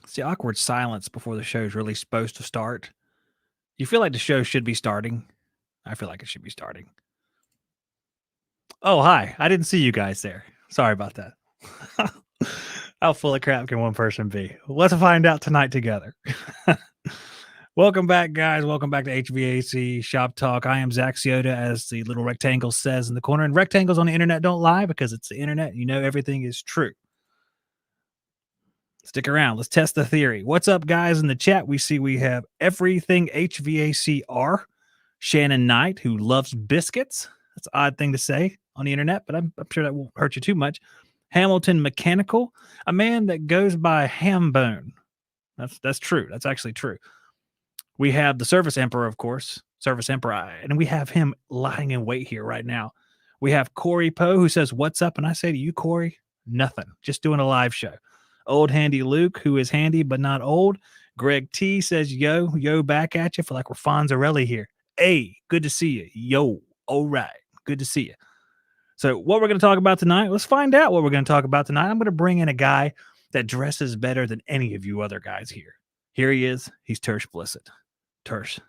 It's the awkward silence before the show's really supposed to start. You feel like the show should be starting. I feel like it should be starting. Oh, hi. I didn't see you guys there. Sorry about that. How full of crap can one person be? Let's find out tonight together. Welcome back, guys. Welcome back to HVAC Shop Talk. I am Zack Psioda, as the little rectangle says in the corner. And rectangles on the internet don't lie because it's the internet. You know everything is true. Stick around. Let's test the theory. What's up, guys? In the chat, we have everything HVACR. Shannon Knight, who loves biscuits. That's an odd thing to say on the internet, but I'm sure that won't hurt you too much. Hamilton Mechanical, a man that goes by Hambone. That's true. That's actually true. We have the Service Emperor, of course, Service Emperor, and we have him lying in wait here right now. We have Corey Poe, who says, "What's up?" And I say to you, Corey, nothing. Just doing a live show. Old Handy Luke, who is handy but not old. Greg T says, yo, back at you. Feel like we're Fonzarelli here. Hey, good to see you. Yo, all right. Good to see you. So what we're going to talk about tonight, let's find out what we're going to talk about tonight. I'm going to bring in a guy that dresses better than any of you other guys here. Here he is. He's Tersh Blissett. Tersh.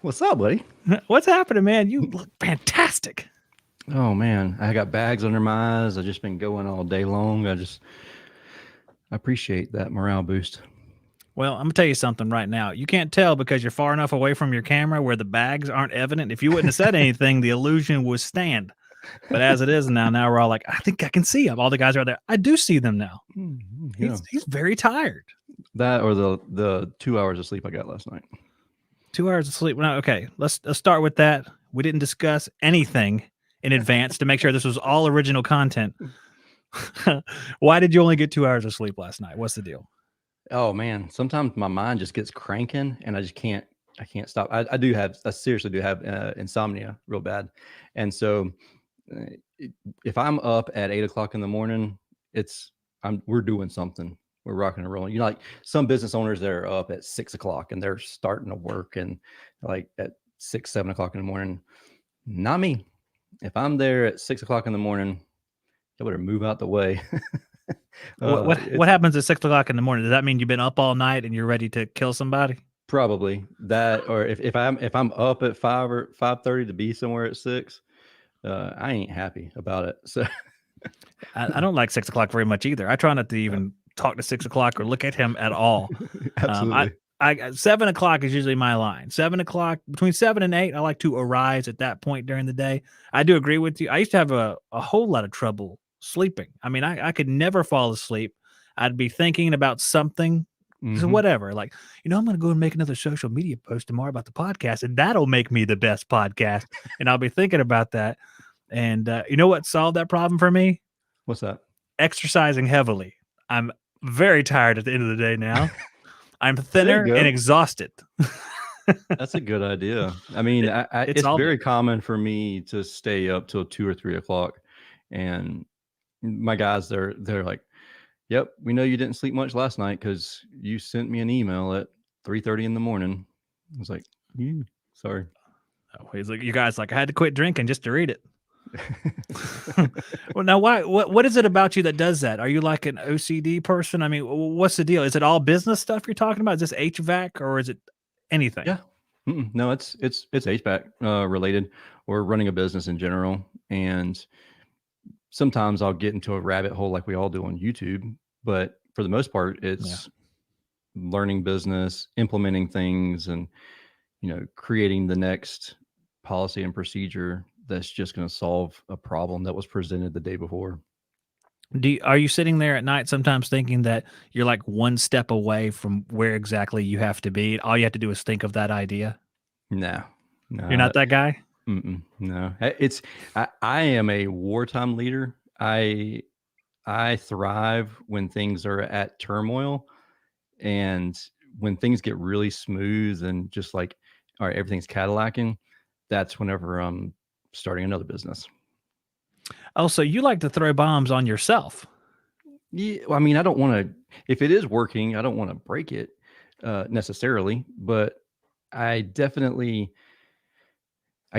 What's up, buddy? What's happening, man? You look fantastic. Oh, man. I got bags under my eyes. I've just been going all day long. I appreciate that morale boost. Well, I'm going to tell you something right now. You can't tell because you're far enough away from your camera where the bags aren't evident. If you wouldn't have said anything, the illusion would stand. But as it is now we're all like, I think I can see them. All the guys are there. I do see them now. Yeah. He's very tired. That or the 2 hours of sleep I got last night. 2 hours of sleep. Well, okay, let's start with that. We didn't discuss anything in advance to make sure this was all original content. Why did you only get 2 hours of sleep last night? What's the deal? Oh, man. Sometimes my mind just gets cranking and I can't stop. I seriously do have insomnia real bad. And so if I'm up at 8 o'clock in the morning, we're doing something. We're rocking and rolling. You know, like some business owners that are up at 6 o'clock and they're starting to work and like at 6, 7 o'clock in the morning. Not me. If I'm there at 6 o'clock in the morning, I better move out the way. What happens at 6 o'clock in the morning? Does that mean you've been up all night and you're ready to kill somebody? Probably that, or if I'm up at 5 or 5:30 to be somewhere at 6, I ain't happy about it. So I don't like 6 o'clock very much either. I try not to even talk to 6 o'clock or look at him at all. Absolutely. 7 o'clock is usually my line. 7 o'clock, between 7 and 8, I like to arise at that point during the day. I do agree with you. I used to have a whole lot of trouble sleeping. I mean, I could never fall asleep. I'd be thinking about something, whatever. Like, I'm going to go and make another social media post tomorrow about the podcast, and that'll make me the best podcast. And I'll be thinking about that. And you know what solved that problem for me? What's that? Exercising heavily. I'm very tired at the end of the day now. I'm thinner and exhausted. That's a good idea. I mean, it's very common for me to stay up till 2 or 3 o'clock, and my guys, they're like, "Yep, we know you didn't sleep much last night because you sent me an email at 3:30 in the morning." I was like, "Sorry." Oh, he's like, "You guys, like, I had to quit drinking just to read it." Well, now, what is it about you that does that? Are you like an OCD person? I mean, what's the deal? Is it all business stuff you're talking about? Is this HVAC or is it anything? Yeah. No, it's HVAC related, or running a business in general. And sometimes I'll get into a rabbit hole like we all do on YouTube, but for the most part, it's learning business, implementing things, and creating the next policy and procedure that's just going to solve a problem that was presented the day before. Are you sitting there at night sometimes thinking that you're like one step away from where exactly you have to be? All you have to do is think of that idea. No, You're not that guy. No, I am a wartime leader. I thrive when things are at turmoil, and when things get really smooth and just like, all right, everything's Cadillacing. That's whenever I'm starting another business. Oh, so you like to throw bombs on yourself? Yeah, I mean, I don't want to. If it is working, I don't want to break it necessarily, but I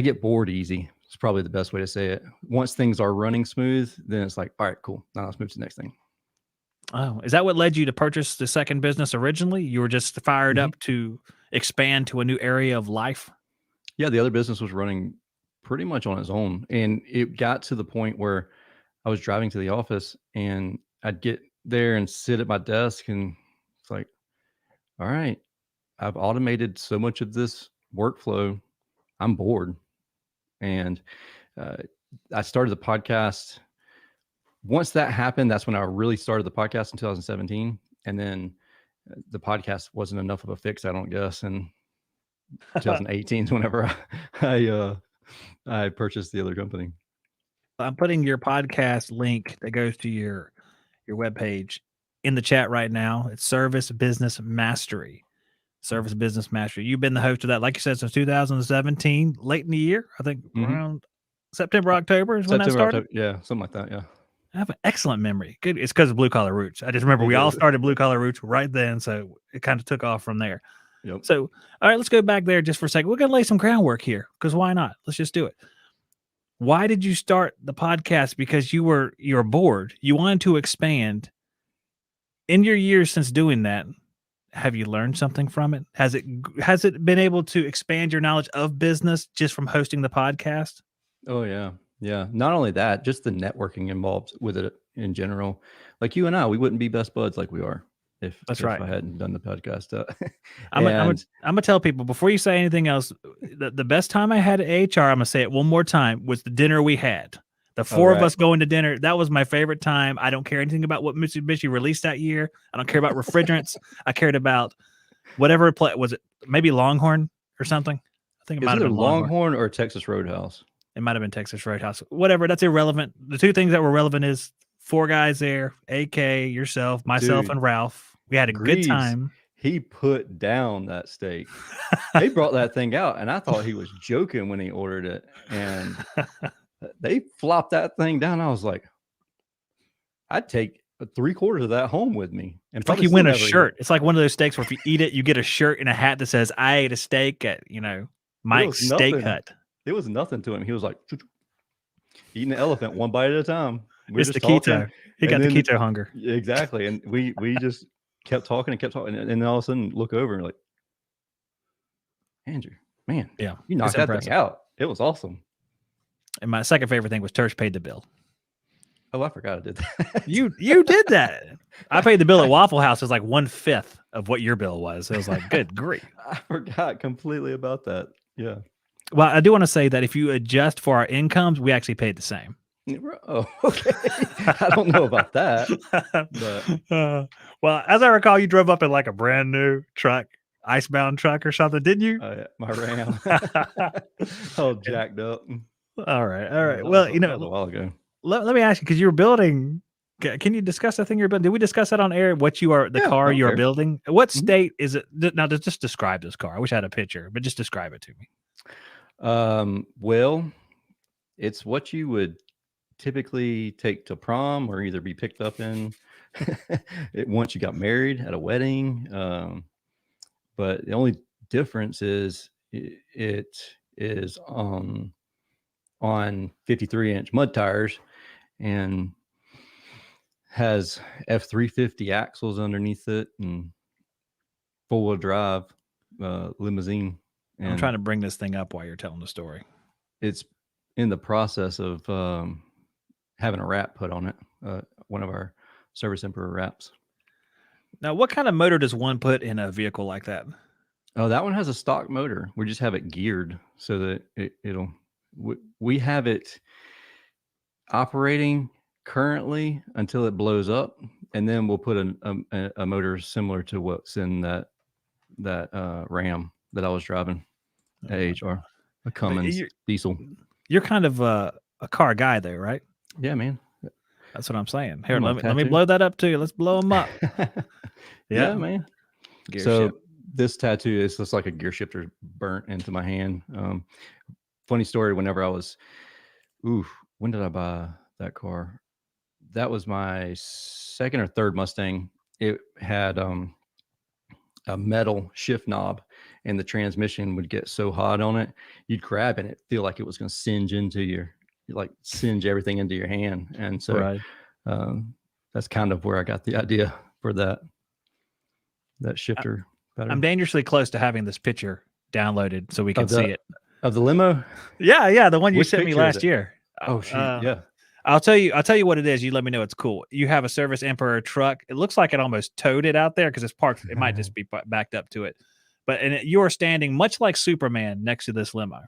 get bored easy. It's probably the best way to say it. Once things are running smooth, then it's like, all right, cool. Now let's move to the next thing. Oh, is that what led you to purchase the second business originally? You were just fired Mhm. up to expand to a new area of life? Yeah, the other business was running pretty much on its own, and it got to the point where I was driving to the office, and I'd get there and sit at my desk, and it's like, all right, I've automated so much of this workflow. I'm bored. And uh, I started the podcast. Once that happened, that's when I really started the podcast in 2017. And then the podcast wasn't enough of a fix, I don't guess. And 2018 is whenever I purchased the other company. I'm putting your podcast link that goes to your webpage in the chat right now. It's Service Business Mastery. Service Business Mastery. You've been the host of that, like you said, since 2017, late in the year. I think Mm-hmm. around September, October is when that September, started. October, yeah, something like that. Yeah. I have an excellent memory. Good. It's because of Blue Collar Roots. I just remember It we all is. started Blue Collar Roots right then. So it kind of took off from there. Yep. So, all right, let's go back there just for a second. We're going to lay some groundwork here because why not? Let's just do it. Why did you start the podcast? Because you were bored. You wanted to expand. In your years since doing that, have you learned something from it? Has it been able to expand your knowledge of business just from hosting the podcast? Oh yeah. Yeah. Not only that, just the networking involved with it in general. Like you and I, we wouldn't be best buds like we are That's if right. I hadn't done the podcast. I'm And gonna tell people before you say anything else. The best time I had at HR, I'm gonna say it one more time, was the dinner we had. The all four of right. us going to dinner. That was my favorite time. I don't care anything about what Mitsubishi released that year. I don't care about refrigerants. I cared about whatever was it maybe Longhorn or something. I think it might It's have either been Longhorn. Longhorn or Texas Roadhouse. It might have been Texas Roadhouse. Whatever. That's irrelevant. The two things that were relevant is four guys there, AK, yourself, myself, Dude, and Ralph. We had a good Greaves, time. he put down that steak. They brought that thing out, and I thought he was joking when he ordered it. And they flopped that thing down. I was like, I'd take 3/4 of that home with me, and It's like probably you still win a never eat shirt. it. It's like one of those steaks where if you eat it, you get a shirt and a hat that says "I ate a steak at It Mike's was Steak nothing. Hut." It was nothing to him. He was like eating the elephant one bite at a time. We were It's the just talking, keto. He and got the then keto hunger. exactly, and we just kept talking and kept talking, and then all of a sudden look over and like, Andrew, man, Yeah, you it's knocked that thing impressive. out. It was awesome. And my second favorite thing was Tersh paid the bill. Oh, I forgot I did that. You did that. I paid the bill at Waffle House. It was like 1/5 of what your bill was. It was like, good grief. I forgot completely about that. Yeah. Well, I do want to say that if you adjust for our incomes, we actually paid the same. Oh, okay. I don't know about that, but well, as I recall, you drove up in like a brand new truck, icebound truck or something, didn't you? my Ram, all jacked up. All right. All right. That Well, that was a while ago. let me ask you, because you're building. Can you discuss that thing you're building? Did we discuss that on air? What the Yeah, I car don't you are care. building? What Mhm. state is it? Now, just describe this car. I wish I had a picture, but just describe it to me. Well, it's what you would typically take to prom or either be picked up in once you got married at a wedding. But the only difference is it is on 53-inch mud tires and has F350 axles underneath it and four-wheel drive limousine. And I'm trying to bring this thing up while you're telling the story. it's in the process of having a wrap put on it, one of our Service Emperor wraps. Now, what kind of motor does one put in a vehicle like that? Oh, that one has a stock motor. We just have it geared so that it'll. We have it operating currently until it blows up, and then we'll put a motor similar to what's in that Ram that I was driving at HR, a Cummins diesel. You're kind of a car guy, though, right? Yeah, man. That's what I'm saying. Here, My let me blow that up too. Let's blow them up. Yeah, man. Gear So shift. this tattoo is just like a gear shifter burnt into my hand. Funny story. Whenever I was, when did I buy that car? That was my second or third Mustang. It had a metal shift knob, and the transmission would get so hot on it, you'd grab and it feel like it was going to singe into singe everything into your hand. And so Right. that's kind of where I got the idea for that shifter. I'm dangerously close to having this picture downloaded so we can see it. Of the limo? Yeah, the one you Which sent me picture is last it? year. Oh shoot, yeah. I'll tell you what it is. You let me know it's cool. You have a Service Emperor truck. It looks like it almost towed it out there because it's parked. It might just be backed up to it. You are standing much like Superman next to this limo.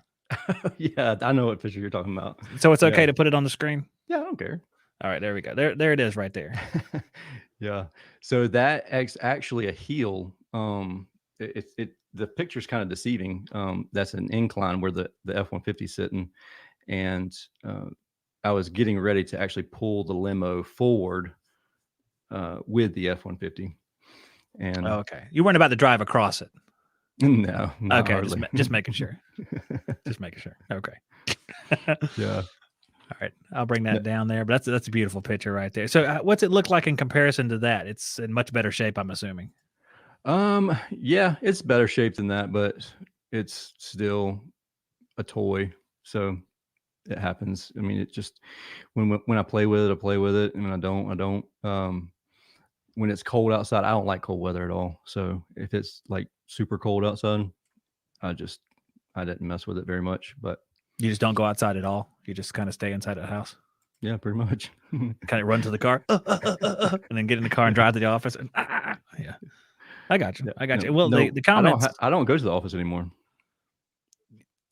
Yeah, I know what picture you're talking about. So it's okay to put it on the screen? Yeah, I don't care. All right, there we go. There it is right there. Yeah. So that's actually a heel. The picture's kind of deceiving. That's an incline where the F-150 is sitting, and I was getting ready to actually pull the limo forward with the F-150. And okay, you weren't about to drive across it. No, not okay, hardly. just making sure. Just making sure. Okay. Yeah. All right, I'll bring that down there. But that's a beautiful picture right there. So, what's it look like in comparison to that? It's in much better shape, I'm assuming. Yeah, it's better shape than that, but it's still a toy. So it happens. I mean, it just when I play with it, I play with it, and when I don't. When it's cold outside, I don't like cold weather at all. So if it's like super cold outside, I didn't mess with it very much. But you just don't go outside at all. You just kind of stay inside the house. Yeah, pretty much. Kind of run to the car, and then get in the car and drive to the office. And, yeah, I got you. I got you. Well, the comments. I don't go to the office anymore.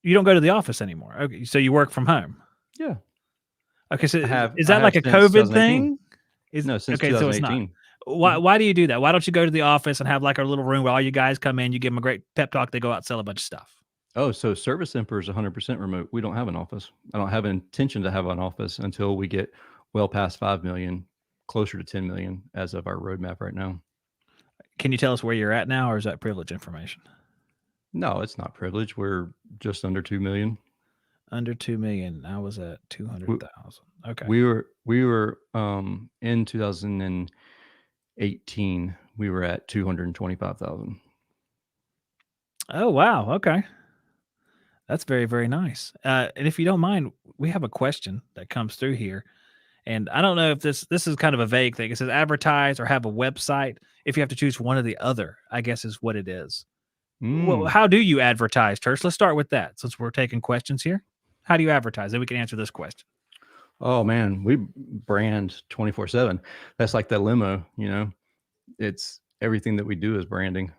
You don't go to the office anymore. Okay, so you work from home. Yeah. Okay, so is that like a COVID thing? No, since 2018. So it's not. Why do you do that? Why don't you go to the office and have like a little room where all you guys come in, you give them a great pep talk, they go out and sell a bunch of stuff? Oh, so Service Emperor is 100% remote. We don't have an office. I don't have an intention to have an office until we get well past 5 million, closer to 10 million as of our roadmap right now. Can you tell us where you're at now, or is that privilege information? No, it's not privilege. We're just under 2 million. Under 2 million. I was at 200,000. Okay. We were in 2018, we were at 225,000. Oh, wow. Okay. That's very, very nice. And if you don't mind, we have a question that comes through here. And I don't know if this is kind of a vague thing. It says advertise or have a website. If you have to choose one or the other, I guess is what it is. Well, how do you advertise, Tersh? Let's start with that since we're taking questions here. How do you advertise? Then we can answer this question. Oh, man, we brand 24/7. That's like that limo, it's everything that we do is branding.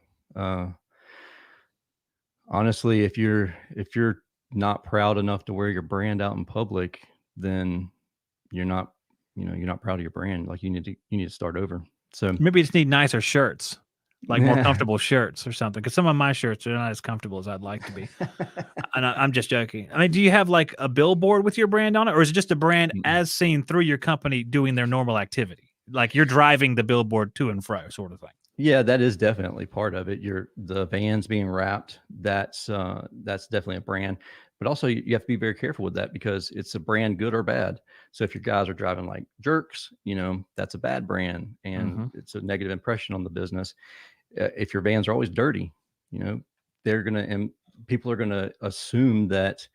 Honestly, if you're not proud enough to wear your brand out in public, then you're not proud of your brand. Like you need to start over. So maybe you just need nicer shirts, like more comfortable shirts or something. Because some of my shirts are not as comfortable as I'd like to be. And I'm just joking. I mean, do you have like a billboard with your brand on it, or is it just a brand as seen through your company doing their normal activity? Like you're driving the billboard to and fro, sort of thing. Yeah, that is definitely part of it. The vans being wrapped. That's definitely a brand. But also you have to be very careful with that because it's a brand, good or bad. So if your guys are driving like jerks, that's a bad brand and it's a negative impression on the business. If your vans are always dirty, people are gonna assume that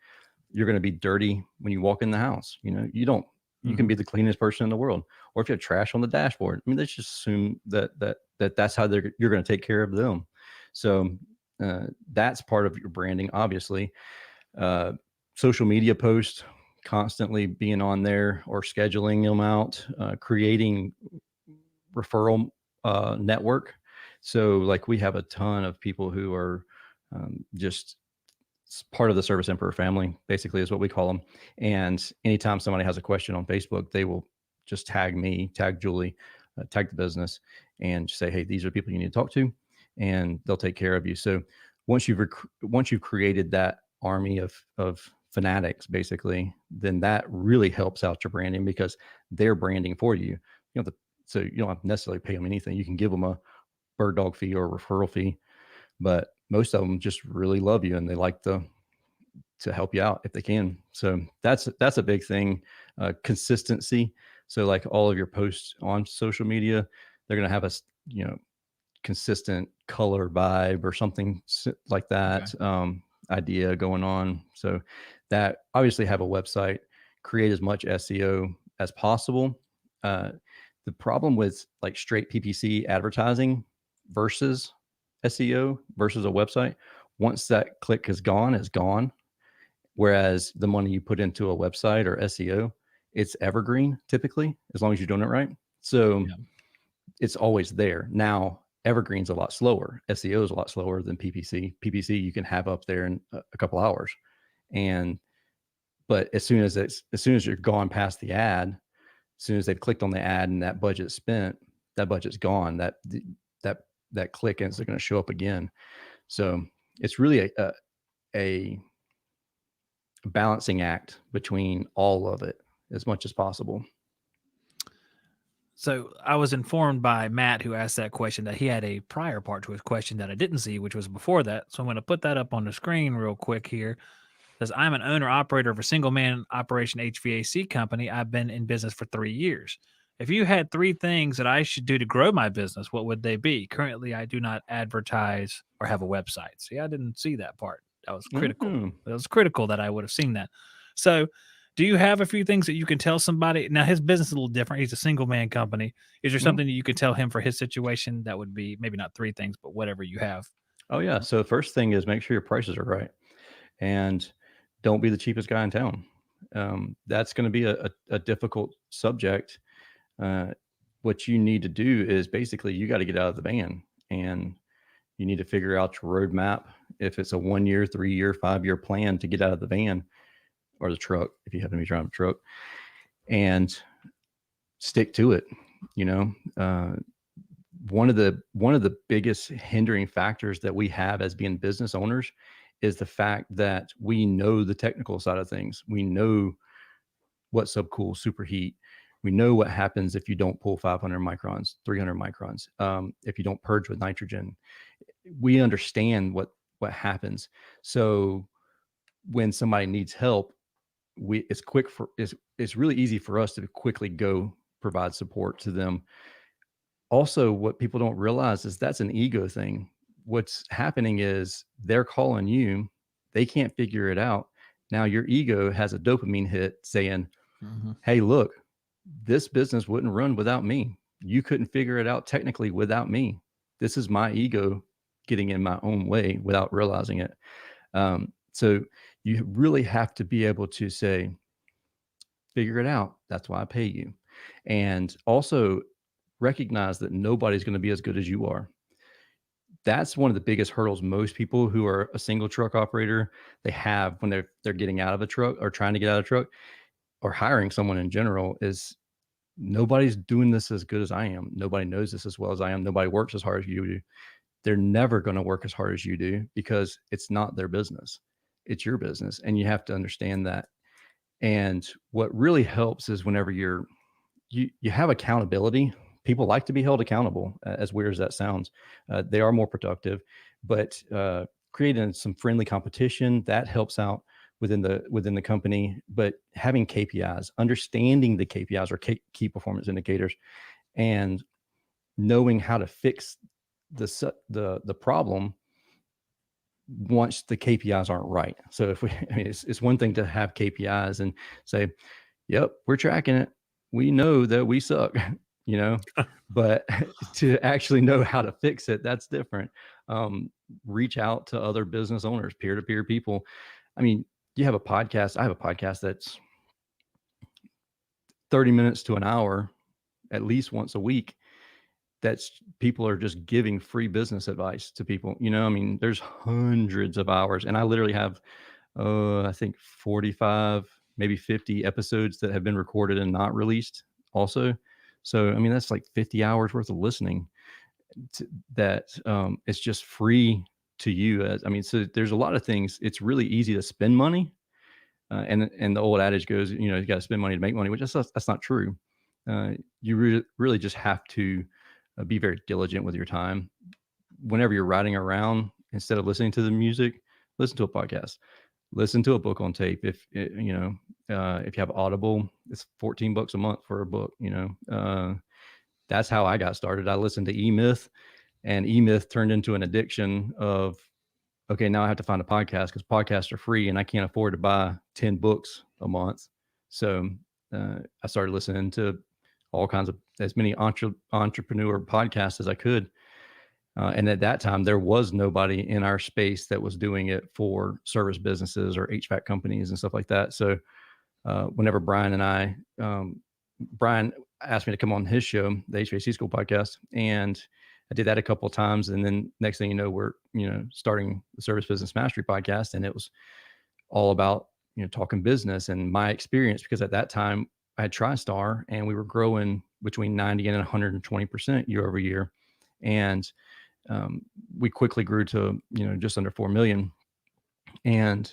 you're gonna be dirty when you walk in the house. You don't. You can be the cleanest person in the world, or if you have trash on the dashboard, I mean, they just assume that's how you're going to take care of them. So that's part of your branding, obviously. Social media posts, constantly being on there or scheduling them out, creating referral network. So like we have a ton of people who are just part of the Service Emperor family, basically is what we call them. And anytime somebody has a question on Facebook, they will just tag me, tag Julie, tag the business and say, hey, these are people you need to talk to and they'll take care of you. So once you've created that army of fanatics, basically, then that really helps out your branding because they're branding for you. So you don't have to necessarily pay them anything. You can give them a bird dog fee or a referral fee, but most of them just really love you and they like to help you out if they can. So that's a big thing. Consistency. So like all of your posts on social media, they're going to have a, consistent color vibe or something like that. Okay. Idea going on. So that obviously have a website, create as much SEO as possible. The the problem with like straight PPC advertising versus SEO versus a website, once that click is gone. Whereas the money you put into a website or SEO, it's evergreen typically, as long as you're doing it right. So Yeah. it's always there. Now, evergreen's a lot slower. SEO is a lot slower than PPC. PPC you can have up there in a couple hours. But as soon as you're gone past the ad, as soon as they've clicked on the ad and that budget's spent, that budget's gone. That click isn't going to show up again. So it's really a balancing act between all of it as much as possible. So I was informed by Matt, who asked that question, that he had a prior part to his question that I didn't see, which was before that. So I'm going to put that up on the screen real quick here. It says, I'm an owner operator of a single man operation HVAC company. I've been in business for 3 years. If you had 3 things that I should do to grow my business, what would they be? Currently, I do not advertise or have a website. See, I didn't see that part. That was critical. Mm-hmm. It was critical that I would have seen that. So, do you have a few things that you can tell somebody? Now, his business is a little different. He's a single man company. Is there something that you could tell him for his situation that would be maybe not 3 things, but whatever you have? Oh yeah. So the first thing is make sure your prices are right, and don't be the cheapest guy in town. That's going to be a difficult subject. What you need to do is basically you got to get out of the van, and you need to figure out your roadmap. If it's a 1 year, 3 year, 5 year plan to get out of the van or the truck, if you happen to be driving a truck, and stick to it. You know, one of the biggest hindering factors that we have as being business owners is the fact that we know the technical side of things. We know what subcool, superheat. We know what happens if you don't pull 500 microns, 300 microns. If you don't purge with nitrogen, we understand what happens. So when somebody needs help, it's really easy for us to quickly go provide support to them. Also, what people don't realize is that's an ego thing. What's happening is they're calling you, they can't figure it out. Now your ego has a dopamine hit saying, hey, look, this business wouldn't run without me. You couldn't figure it out technically without me. This is my ego getting in my own way without realizing it. So you really have to be able to say, figure it out. That's why I pay you. And also recognize that nobody's going to be as good as you are. That's one of the biggest hurdles most people who are a single truck operator, they have when they're getting out of a truck or trying to get out of a truck or hiring someone in general, is nobody's doing this as good as I am. Nobody knows this as well as I am. Nobody works as hard as you do. They're never going to work as hard as you do because it's not their business. It's your business. And you have to understand that. And what really helps is whenever you have accountability. People like to be held accountable, as weird as that sounds. They are more productive, but creating some friendly competition that helps out within the company. But having KPIs, understanding the KPIs or key performance indicators, and knowing how to fix the problem once the KPIs aren't right. So it's one thing to have KPIs and say, "Yep, we're tracking it. We know that we suck." But to actually know how to fix it, that's different. Reach out to other business owners, peer-to-peer people. I mean, you have a podcast. I have a podcast that's 30 minutes to an hour, at least once a week. That's people are just giving free business advice to people. I mean, there's hundreds of hours, and I literally have, I think 45, maybe 50 episodes that have been recorded and not released also. So, I mean, that's like 50 hours worth of listening that it's just free to you. So there's a lot of things. It's really easy to spend money. And the old adage goes, you got to spend money to make money, which that's not true. You really just have to be very diligent with your time. Whenever you're riding around, instead of listening to the music, listen to a podcast. Listen to a book on tape. If you have Audible, it's $14 a month for a book. That's how I got started. I listened to E-Myth, and E-Myth turned into an addiction of, okay, now I have to find a podcast because podcasts are free and I can't afford to buy 10 books a month. So I started listening to all kinds of as many entrepreneur podcasts as I could. And at that time, there was nobody in our space that was doing it for service businesses or HVAC companies and stuff like that. So whenever Brian asked me to come on his show, the HVAC School podcast, and I did that a couple of times. And then next thing you know, we're, starting the Service Business Mastery podcast. And it was all about, talking business and my experience, because at that time I had TriStar and we were growing between 90 and 120% year over year. And we quickly grew to, just under 4 million. And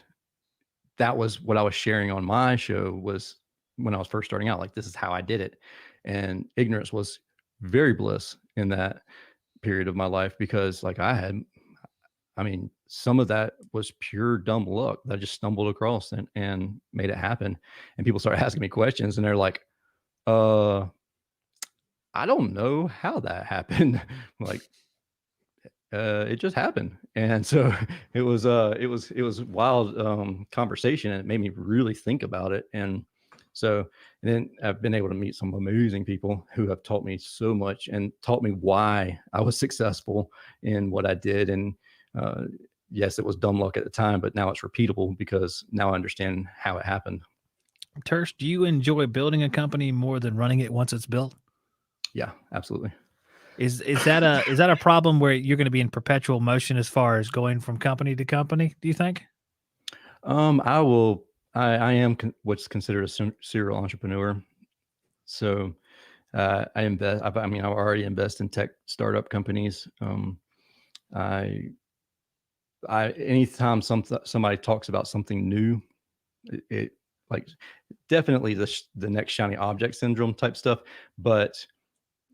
that was what I was sharing on my show, was when I was first starting out, like, this is how I did it. And ignorance was very bliss in that period of my life, because like some of that was pure dumb luck that I just stumbled across and made it happen. And people started asking me questions and they're like, I don't know how that happened. Like, it just happened. And so it was wild conversation, and it made me really think about it. And then I've been able to meet some amazing people who have taught me so much and taught me why I was successful in what I did. And yes, it was dumb luck at the time, but now it's repeatable because now I understand how it happened. Tersh, do you enjoy building a company more than running it once it's built? Yeah, absolutely. Is that a problem where you're going to be in perpetual motion as far as going from company to company, do you think? I am what's considered a serial entrepreneur. So I already invest in tech startup companies. Anytime somebody talks about something new, it like definitely the next shiny object syndrome type stuff, but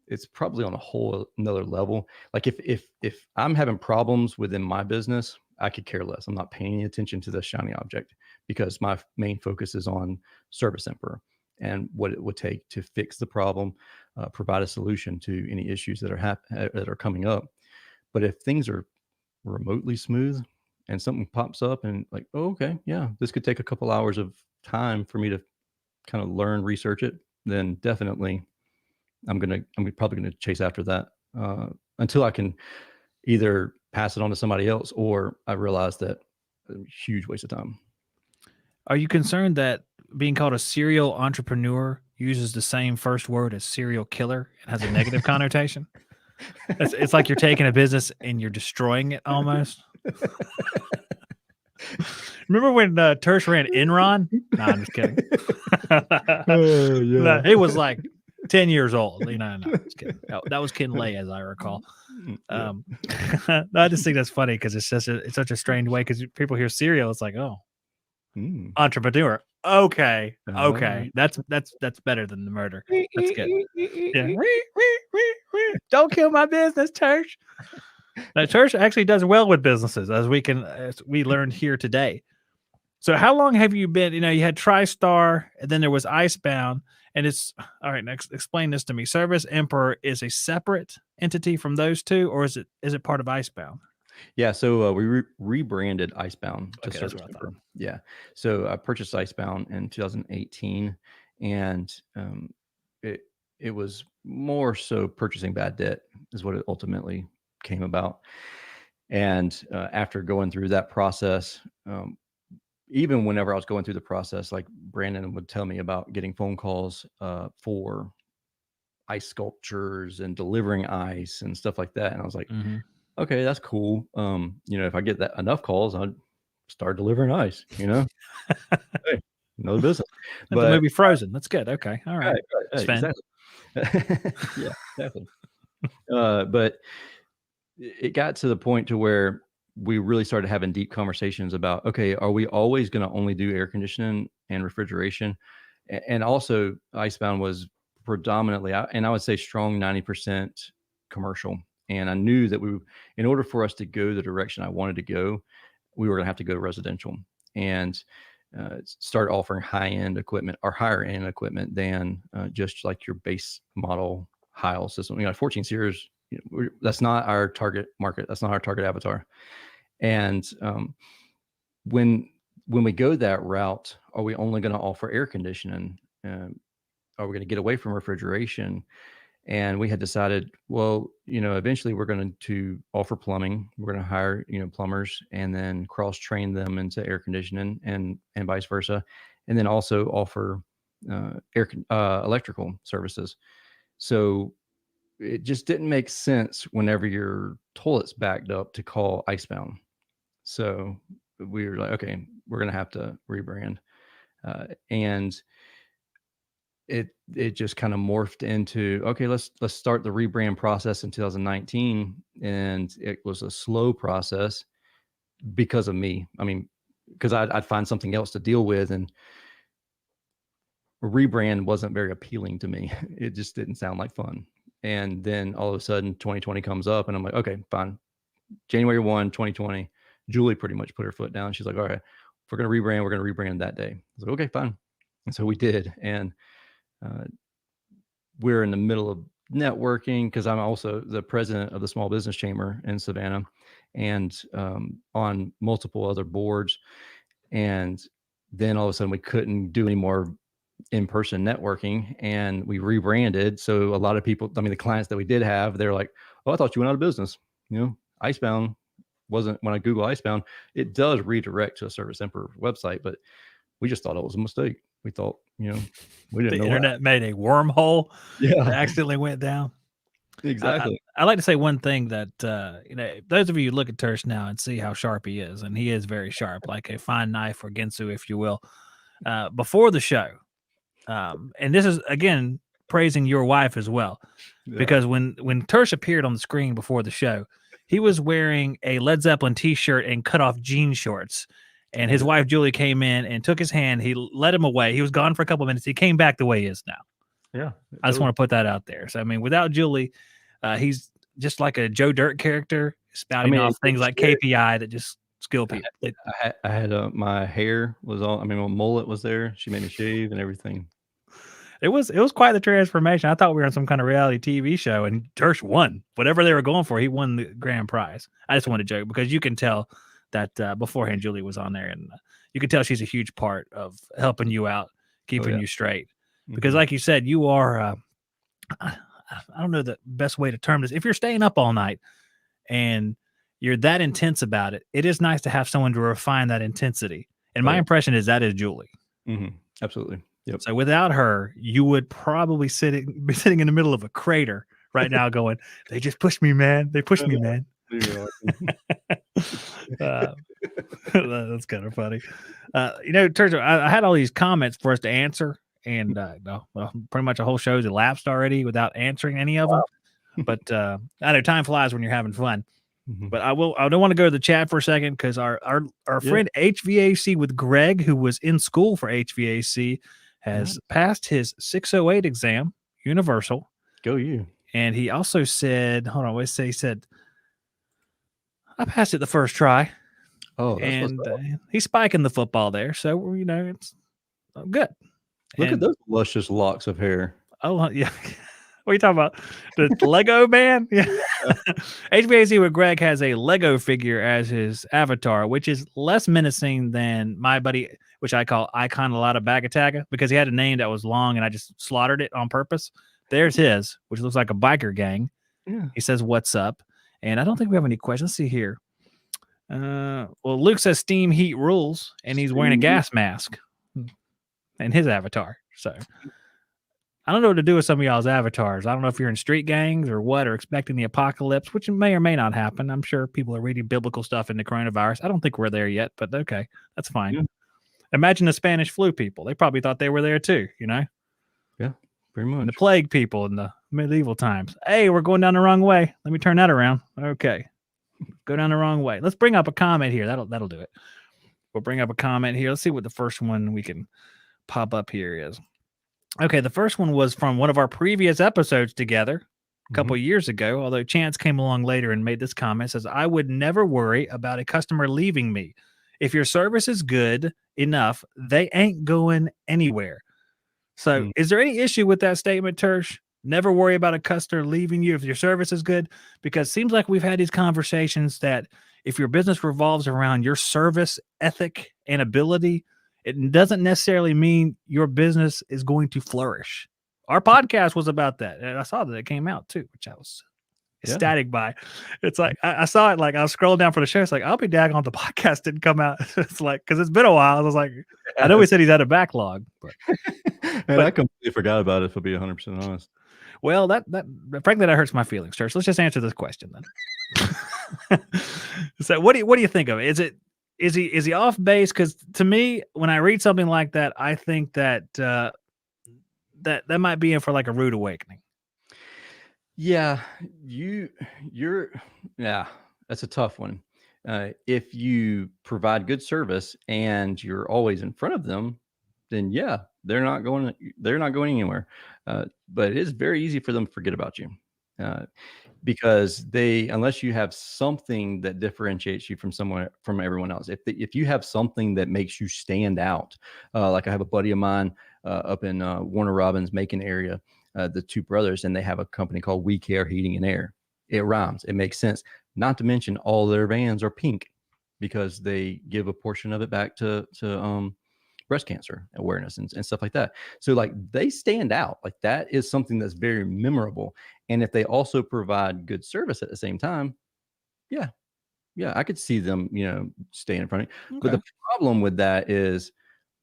it's probably on a whole another level. Like if I'm having problems within my business, I could care less. I'm not paying attention to the shiny object, because my main focus is on Service Emperor and what it would take to fix the problem, provide a solution to any issues that are coming up. But if things are remotely smooth and something pops up and like, oh, okay, yeah, this could take a couple hours of time for me to kind of learn, research it, then definitely I'm probably gonna chase after that until I can either pass it on to somebody else or I realize that a huge waste of time. Are you concerned that being called a serial entrepreneur uses the same first word as serial killer and has a negative connotation? It's like you're taking a business and you're destroying it almost. Remember when Tersh ran Enron? No, I'm just kidding. No, he was like 10 years old. No, just kidding. That was Ken Lay, as I recall. No, I just think that's funny because it's such a strange way, because people hear serial, it's like, oh, entrepreneur. Okay. That's better than the murder. That's good. Yeah. Don't kill my business, Tersh. Now, Tersh actually does well with businesses, as we learned here today. So how long have you been, you had TriStar, and then there was Icebound, and it's, all right, next, explain this to me. Service Emperor is a separate entity from those two, or is it part of Icebound? Yeah, so we rebranded Icebound to Okay, Service Emperor. Yeah, so I purchased Icebound in 2018, and it was more so purchasing bad debt is what it ultimately came about. And after going through that process, even whenever I was going through the process, like Brandon would tell me about getting phone calls for ice sculptures and delivering ice and stuff like that. And I was like, okay, that's cool. If I get that enough calls, I'd start delivering ice, hey, another business. But the movie Frozen, that's good. Okay. All right. Exactly. Yeah, exactly. But it got to the point to where we really started having deep conversations about, okay, are we always going to only do air conditioning and refrigeration? And also Icebound was predominantly, and I would say strong 90% commercial. And I knew that in order for us to go the direction I wanted to go, we were going to have to go residential and start offering high-end equipment or higher-end equipment than just like your base model Heil system. 14 Series, that's not our target market. That's not our target avatar. And when we go that route, are we only going to offer air conditioning? Are we going to get away from refrigeration? And we had decided, well, eventually we're going to offer plumbing. We're going to hire, plumbers and then cross train them into air conditioning and vice versa. And then also offer electrical services. So it just didn't make sense whenever your toilet's backed up to call Icebound. So we were like, okay, we're going to have to rebrand. And it just kind of morphed into, okay, let's start the rebrand process in 2019. And it was a slow process because of me. I mean, because I'd find something else to deal with, and rebrand wasn't very appealing to me. It just didn't sound like fun. And then all of a sudden 2020 comes up and I'm like, okay, fine. January 1, 2020, Julie pretty much put her foot down. She's like, all right, if we're going to rebrand, we're going to rebrand that day. I was like, okay, fine. And so we did. And we're in the middle of networking because I'm also the president of the Small Business Chamber in Savannah and on multiple other boards. And then all of a sudden we couldn't do any more in-person networking and we rebranded. So a lot of people, I mean, the clients that we did have, they're like, oh, I thought you went out of business. Icebound wasn't, when I Google Icebound, it does redirect to a Service Emperor website, but we just thought it was a mistake. We thought, we didn't the know internet made a wormhole that accidentally went down. Exactly. I like to say one thing that, those of you who look at Tersh now and see how sharp he is, and he is very sharp, like a fine knife or Ginsu, if you will, before the show. And this is, again, praising your wife as well, because when Tersh appeared on the screen before the show, he was wearing a Led Zeppelin t-shirt and cut off jean shorts. And his wife, Julie, came in and took his hand. He led him away. He was gone for a couple of minutes. He came back the way he is now. Yeah. I just want to put that out there. So, I mean, without Julie, he's just like a Joe Dirt character, spouting off things like KPI that just skill people. I had my hair was all, I mean, my mullet was there. She made me shave and everything. It was quite the transformation. I thought we were on some kind of reality TV show, and Tersh won. Whatever they were going for, he won the grand prize. I just wanted to joke because you can tell that beforehand Julie was on there, and you can tell she's a huge part of helping you out, keeping you straight. Because like you said, you are, I don't know the best way to term this. If you're staying up all night and you're that intense about it, it is nice to have someone to refine that intensity. And my impression is that is Julie. Absolutely. Yep. So without her, you would probably be sitting in the middle of a crater right now going, they just pushed me, man. They pushed me, man. That's kind of funny. Tersh, I had all these comments for us to answer, and pretty much a whole show's elapsed already without answering any of them. But I know time flies when you're having fun. But I don't want to go to the chat for a second because our friend HVAC with Greg, who was in school for HVAC, has passed his 608 exam, universal. Go you. And he also said, hold on, he said, I passed it the first try. Oh, that's and he's spiking the football there. So, it's good. Look at those luscious locks of hair. Oh, yeah. What are you talking about? The Lego man? Yeah. HVAC with Greg has a Lego figure as his avatar, which is less menacing than my buddy, which I call Icon a lot of Bagataga, because he had a name that was long and I just slaughtered it on purpose. There's his, which looks like a biker gang. Yeah. He says, "What's up?" And I don't think we have any questions. Let's see here. Well, Luke says steam heat rules, and he's wearing a gas mask and his avatar. So I don't know what to do with some of y'all's avatars. I don't know if you're in street gangs or what, or expecting the apocalypse, which may or may not happen. I'm sure people are reading biblical stuff in the coronavirus. I don't think we're there yet, but okay, that's fine. Yeah. Imagine the Spanish flu people. They probably thought they were there too, Yeah, pretty much. And the plague people in the medieval times. Hey, we're going down the wrong way. Let me turn that around. Okay. Go down the wrong way. Let's bring up a comment here. That'll do it. We'll bring up a comment here. Let's see what the first one we can pop up here is. Okay, the first one was from one of our previous episodes together a couple of years ago, although Chance came along later and made this comment. Says, I would never worry about a customer leaving me. If your service is good enough, they ain't going anywhere. So is there any issue with that statement, Tersh? Never worry about a customer leaving you if your service is good? Because it seems like we've had these conversations that if your business revolves around your service ethic and ability, it doesn't necessarily mean your business is going to flourish. Our podcast was about that. And I saw that it came out too, which I was ecstatic by. It's like I saw it, like I was scrolling down for the show. It's like, I'll be daggone the podcast didn't come out. It's like, because it's been a while. I was like, I know we said he's had a backlog, but I completely forgot about it, if I'll be 100% honest. Well, that frankly, that hurts my feelings, Tersh. Let's just answer this question then. So what do you think of it? Is he off base? Because to me, when I read something like that, I think that that might be in for like a rude awakening. Yeah, that's a tough one. If you provide good service and you're always in front of them, then yeah, they're not going anywhere. But it is very easy for them to forget about you. Because unless you have something that differentiates you from everyone else, if you have something that makes you stand out, like I have a buddy of mine up in Warner Robins, Macon area, the two brothers, and they have a company called We Care Heating and Air. It rhymes. It makes sense. Not to mention all their vans are pink because they give a portion of it back to breast cancer awareness and stuff like that. So like they stand out. Like that is something that's very memorable. And if they also provide good service at the same time, yeah, I could see them, staying in front of you. Okay. But the problem with that is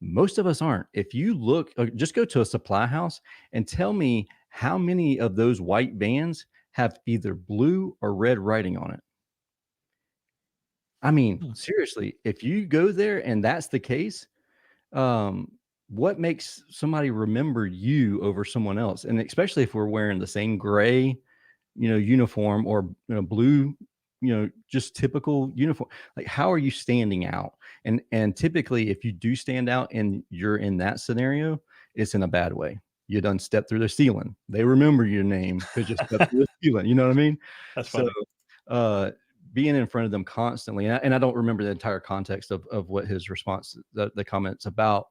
most of us aren't. If you look, just go to a supply house and tell me how many of those white vans have either blue or red writing on it. I mean, seriously, if you go there and that's the case, what makes somebody remember you over someone else? And especially if we're wearing the same gray, uniform, or blue, just typical uniform. Like, how are you standing out? And typically, if you do stand out and you're in that scenario, it's in a bad way. You done stepped through the ceiling. They remember your name because you stepped through the ceiling. You know what I mean? That's funny. So, being in front of them constantly, and I don't remember the entire context of what his response, the comments about,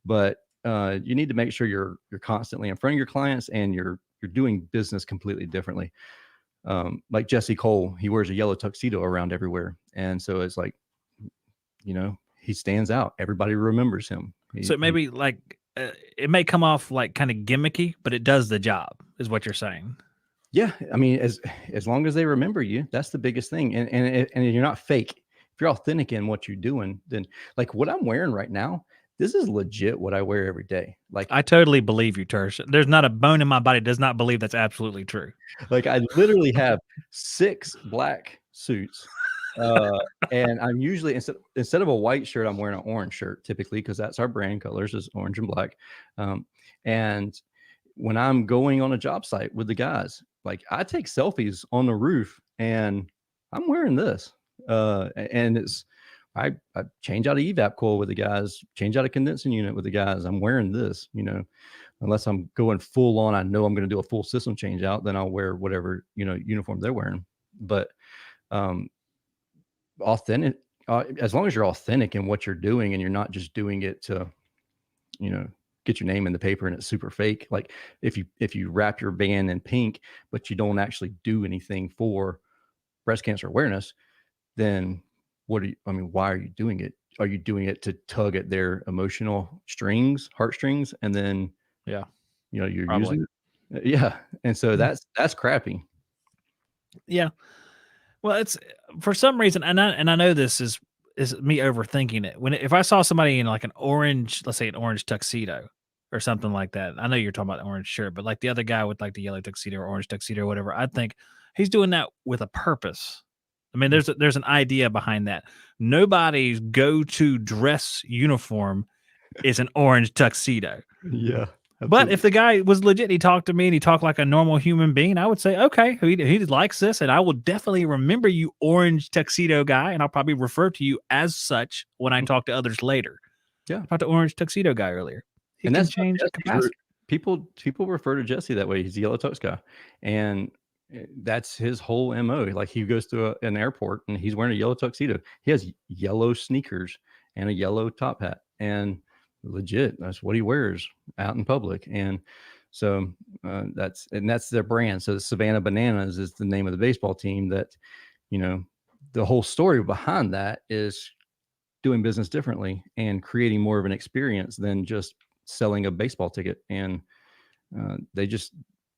but you need to make sure you're constantly in front of your clients and you're doing business completely differently. Like Jesse Cole, he wears a yellow tuxedo around everywhere, and so it's like, he stands out. Everybody remembers him. So maybe like it may come off like kind of gimmicky, but it does the job, is what you're saying. Yeah, I mean, as long as they remember you, that's the biggest thing. And you're not fake. If you're authentic in what you're doing, then like what I'm wearing right now, this is legit what I wear every day. Like, I totally believe you, Tersh. There's not a bone in my body does not believe that's absolutely true. Like, I literally have 6 black suits. And I'm usually instead of a white shirt, I'm wearing an orange shirt typically, because that's our brand colors is orange and black. And when I'm going on a job site with the guys, like I take selfies on the roof and I'm wearing this. And I change out a evap coil with the guys, change out a condensing unit with the guys. I'm wearing this, unless I'm going full on, I know I'm going to do a full system change out, then I'll wear whatever, uniform they're wearing. But authentic, as long as you're authentic in what you're doing and you're not just doing it to, get your name in the paper and it's super fake. Like if you wrap your van in pink, but you don't actually do anything for breast cancer awareness, then why are you doing it? Are you doing it to tug at their emotional heartstrings? And then, you're using it. Yeah. And so that's crappy. Yeah. Well, it's for some reason, and I know this is me overthinking it. If I saw somebody in like an orange, let's say an orange tuxedo or something like that, I know you're talking about the orange shirt, but like the other guy with like the yellow tuxedo or orange tuxedo or whatever, I think he's doing that with a purpose. I mean, there's an idea behind that. Nobody's go-to dress uniform is an orange tuxedo. Yeah. Absolutely. But if the guy was legit, he talked to me and he talked like a normal human being, I would say, okay, he likes this, and I will definitely remember you, orange tuxedo guy, and I'll probably refer to you as such when I talk to others later. Yeah, I talked to orange tuxedo guy earlier. He can change the capacity. People refer to Jesse that way. He's a yellow tux guy, and that's his whole MO. Like he goes to an airport and he's wearing a yellow tuxedo. He has yellow sneakers and a yellow top hat, and legit, that's what he wears out in public. And so that's their brand. So the Savannah Bananas is the name of the baseball team. That, the whole story behind that is doing business differently and creating more of an experience than just selling a baseball ticket. And They just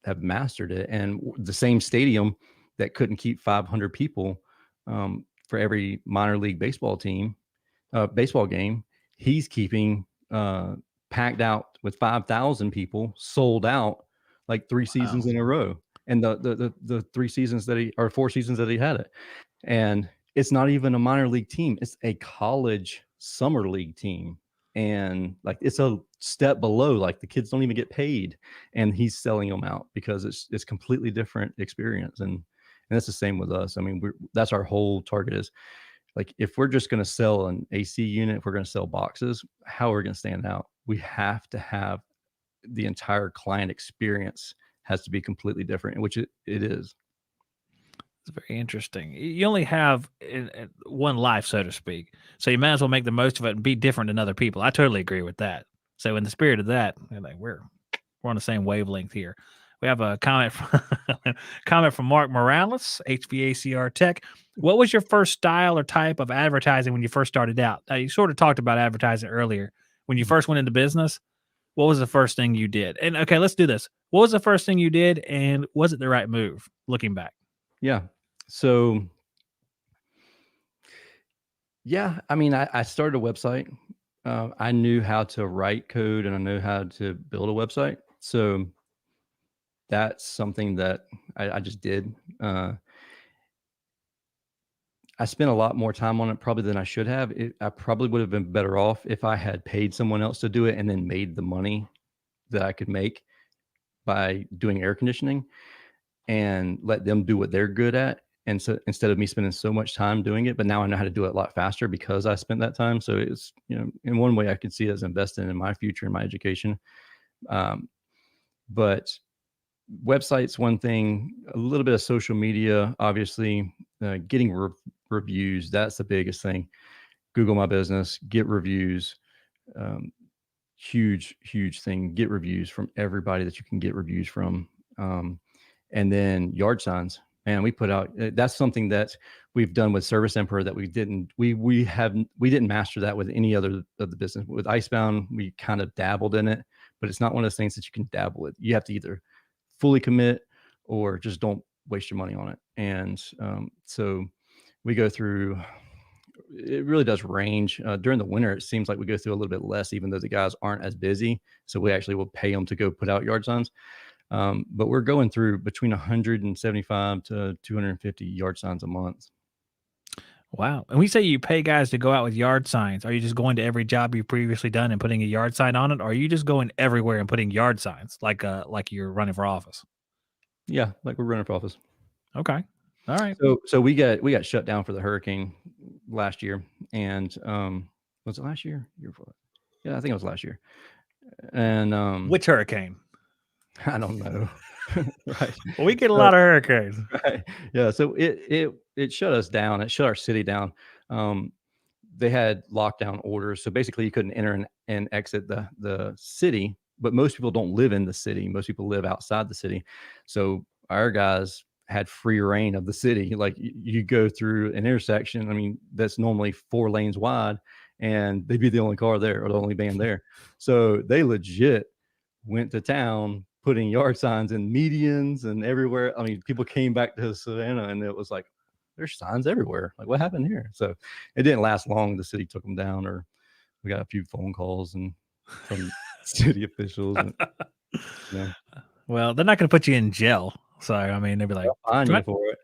have mastered it. And the same stadium that couldn't keep 500 people for every minor league baseball team, baseball game, he's keeping packed out with 5,000 people, sold out like 3 seasons in a row. And the 3 seasons that he, or 4 seasons that he had it. And it's not even a minor league team. It's a college summer league team. And like, it's a step below, like the kids don't even get paid, and he's selling them out because it's completely different experience. And that's the same with us. I mean, that's our whole target is like, if we're just going to sell an AC unit, if we're going to sell boxes, how are we going to stand out? We have to have the entire client experience has to be completely different, which it is. It's very interesting. You only have one life, so to speak. So you might as well make the most of it and be different than other people. I totally agree with that. So in the spirit of that, like we're on the same wavelength here. We have a comment from Mark Morales, HVACR Tech. What was your first style or type of advertising when you first started out? Now, you sort of talked about advertising earlier. When you first went into business, what was the first thing you did? And okay, let's do this. What was the first thing you did, and was it the right move looking back? Yeah. So, yeah, I mean, I started a website. I knew how to write code and I knew how to build a website. So that's something that I just did. I spent a lot more time on it probably than I should have. I probably would have been better off if I had paid someone else to do it and then made the money that I could make by doing air conditioning and let them do what they're good at. And so instead of me spending so much time doing it, but now I know how to do it a lot faster because I spent that time. So it's, in one way I could see it as investing in my future and my education. But websites, one thing, a little bit of social media, obviously, getting reviews. That's the biggest thing. Google My Business, get reviews. Huge thing. Get reviews from everybody that you can get reviews from. And then yard signs. And we put out, that's something that we've done with Service Emperor that we didn't master that with any other of the business. With Icebound, we kind of dabbled in it, but it's not one of those things that you can dabble with. You have to either fully commit or just don't waste your money on it. And so we go through, it really does range. During the winter, it seems like we go through a little bit less, even though the guys aren't as busy. So we actually will pay them to go put out yard signs. But we're going through between 175 to 250 yard signs a month. Wow. And we say you pay guys to go out with yard signs. Are you just going to every job you've previously done and putting a yard sign on it? Or are you just going everywhere and putting yard signs like you're running for office? Yeah, like we're running for office. Okay. All right. So we got shut down for the hurricane last year. And was it last year? Year before? Yeah, I think it was last year. And Which hurricane? I don't know. Right. Well, we get a lot of hurricanes. Right. Yeah. So it shut us down. It shut our city down. They had lockdown orders. So basically you couldn't enter and exit the city, but most people don't live in the city. Most people live outside the city. So our guys had free reign of the city. Like you go through an intersection, I mean, that's normally 4 lanes wide, and they'd be the only car there or the only van there. So they legit went to town putting yard signs in medians and everywhere. I mean, people came back to Savannah and it was like, there's signs everywhere. Like, what happened here? So it didn't last long. The city took them down, or we got a few phone calls and from city officials. And, Well, they're not going to put you in jail. So, I mean, they'd be like, they'll fine you for it.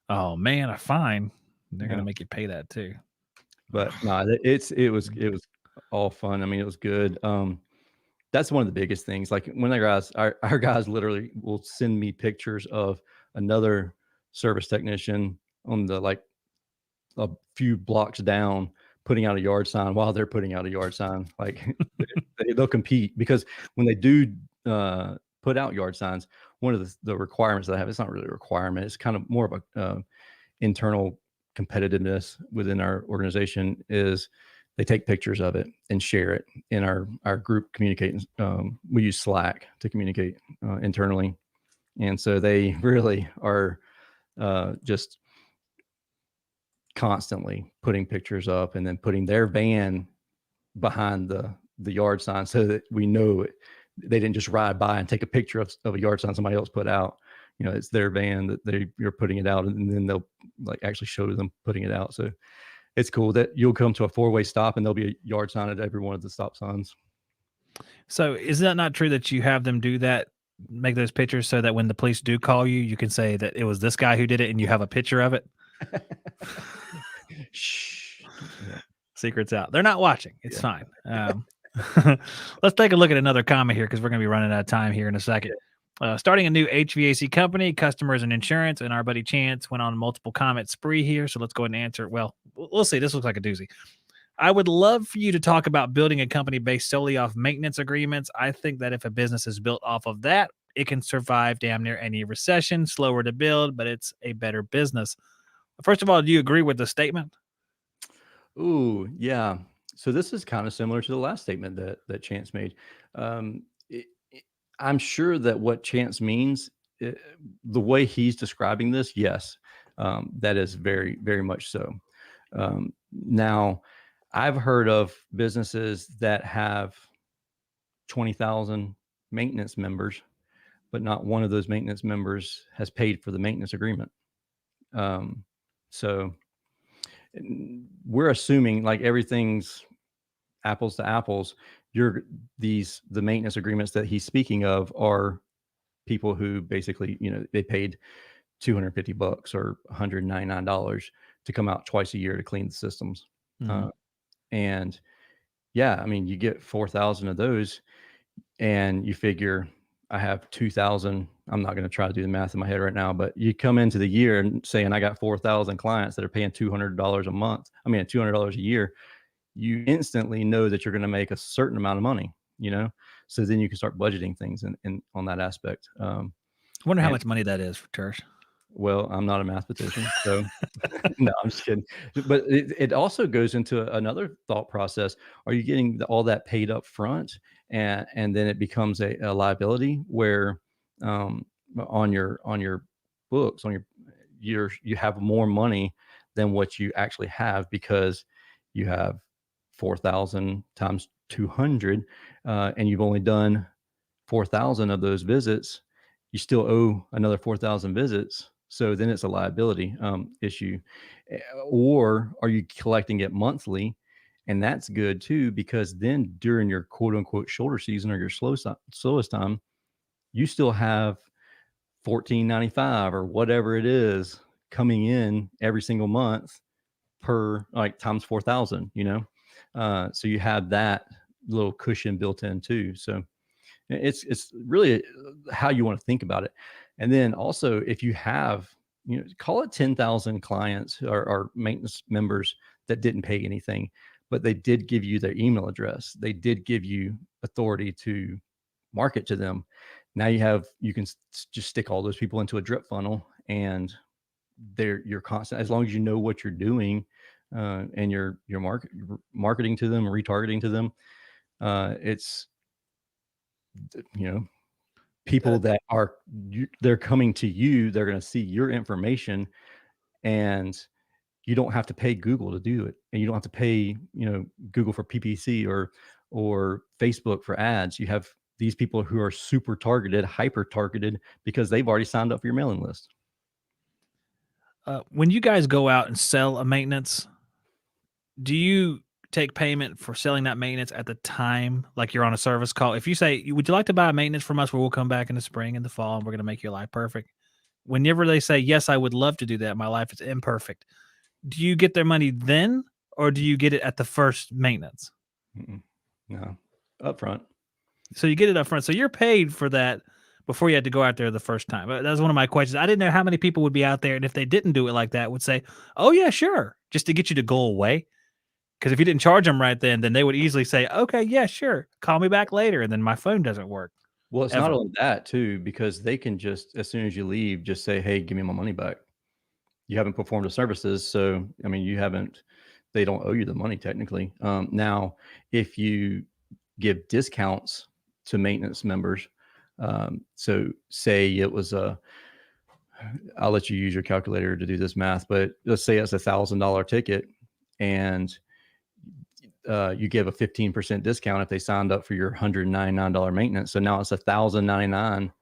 Oh man, a fine. They're going to make you pay that too. But no, it was all fun. I mean, it was good. That's one of the biggest things. Like when our guys literally will send me pictures of another service technician on the, like, a few blocks down putting out a yard sign while they're putting out a yard sign. Like they'll compete, because when they do put out yard signs, one of the requirements that I have, it's not really a requirement. It's kind of more of a internal competitiveness within our organization, is they take pictures of it and share it in our group communicating. We use Slack to communicate internally. And so they really are just constantly putting pictures up and then putting their van behind the yard sign so that we know they didn't just ride by and take a picture of a yard sign somebody else put out. It's their van that you're putting it out, and then they'll like actually show them putting it out. So it's cool that you'll come to a 4-way stop and there'll be a yard sign at every one of the stop signs. So is that not true that you have them do that, make those pictures so that when the police do call you, you can say that it was this guy who did it and you have a picture of it? Shh. Yeah. Secret's out. They're not watching. It's fine. Let's take a look at another comment here because we're going to be running out of time here in a second. Starting a new HVAC company, customers and insurance, and our buddy Chance went on multiple comment spree here. So let's go ahead and answer. Well, we'll see. This looks like a doozy. I would love for you to talk about building a company based solely off maintenance agreements. I think that if a business is built off of that, it can survive damn near any recession, slower to build, but it's a better business. First of all, do you agree with the statement? Ooh, yeah. So this is kind of similar to the last statement that Chance made. I'm sure that what Chance means, the way he's describing this, yes, that is very, very much so. Now, I've heard of businesses that have 20,000 maintenance members, but not one of those maintenance members has paid for the maintenance agreement. So we're assuming like everything's apples to apples. The maintenance agreements that he's speaking of are people who basically, they paid $250 or $199 to come out twice a year to clean the systems. Mm-hmm. And yeah, I mean, you get 4,000 of those and you figure I have 2,000. I'm not going to try to do the math in my head right now, but you come into the year and saying I got 4,000 clients that are paying $200 a month. I mean, $200 a year. You instantly know that you're going to make a certain amount of money, so then you can start budgeting things in on that aspect. I wonder how much money that is for Tersh. Well, I'm not a mathematician, so no, I'm just kidding. But it also goes into another thought process. Are you getting all that paid up front, and then it becomes a liability where on your books, you have more money than what you actually have because you have 4,000 times 200, and you've only done 4,000 of those visits. You still owe another 4,000 visits. So then it's a liability issue. Or are you collecting it monthly? And that's good too, because then during your quote unquote shoulder season or your slowest time, you still have $14.95 or whatever it is coming in every single month per like times 4,000, so you have that little cushion built in too. So it's really how you want to think about it. And then also if you have, call it 10,000 clients or maintenance members that didn't pay anything, but they did give you their email address. They did give you authority to market to them. Now you can just stick all those people into a drip funnel and you're constant, as long as you know what you're doing, and you're marketing to them, retargeting to them. It's, people that they're coming to you, they're going to see your information, and you don't have to pay Google to do it. And you don't have to pay, Google for PPC or Facebook for ads. You have these people who are super targeted, hyper targeted, because they've already signed up for your mailing list. When you guys go out and sell a maintenance, do you take payment for selling that maintenance at the time, like you're on a service call? If you say, would you like to buy a maintenance from us where we'll come back in the spring and the fall and we're going to make your life perfect? Whenever they say, yes, I would love to do that, my life is imperfect, do you get their money then, or do you get it at the first maintenance? No, upfront. So you get it up front. So you're paid for that before you had to go out there the first time. That was one of my questions. I didn't know how many people would be out there, and if they didn't do it like that, would say, oh yeah, sure, just to get you to go away. Because if you didn't charge them right then they would easily say, okay, yeah, sure, call me back later, and then my phone doesn't work. Well, it's not only that too, because they can just, as soon as you leave, just say, hey, give me my money back. You haven't performed the services. So, I mean, they don't owe you the money technically. Now, if you give discounts to maintenance members, so say it was I'll let you use your calculator to do this math, but let's say it's $1,000 ticket and you give a 15% discount if they signed up for your $199 maintenance. So now it's $1,099,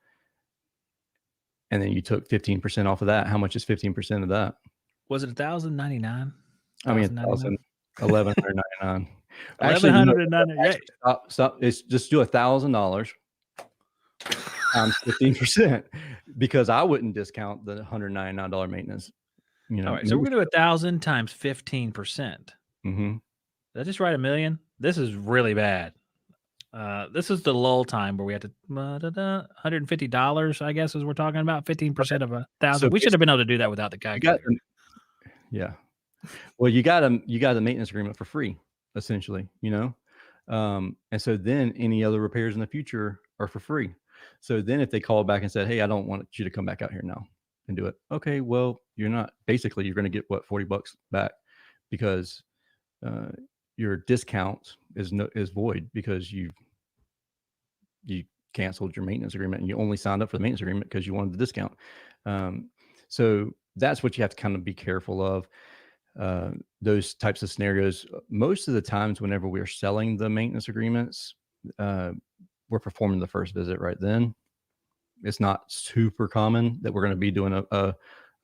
and then you took 15% off of that. How much is 15% of that? Was it $1,099? I mean, 1,199. Actually, you know, 1,199. Yeah. stop. It's just do $1,000 times 15%, because I wouldn't discount the $199 maintenance. You know, All right. So we're gonna do 1,000 times 15%. Mm-hmm. Did I just write a million? This is really bad. This is the lull time where we had to $150, I guess, is we're talking about 15% of 1,000. So We should have been able to do that without the calculator. Yeah. Well, you got the maintenance agreement for free, essentially, you know? And so then any other repairs in the future are for free. So then if they call back and said, hey, I don't want you to come back out here now and do it. Okay, well, you're going to get what, $40 back, because your discount is void, because you canceled your maintenance agreement, and you only signed up for the maintenance agreement because you wanted the discount. So that's what you have to kind of be careful of. Those types of scenarios. Most of the times, whenever we're selling the maintenance agreements, we're performing the first visit right then. It's not super common that we're going to be doing a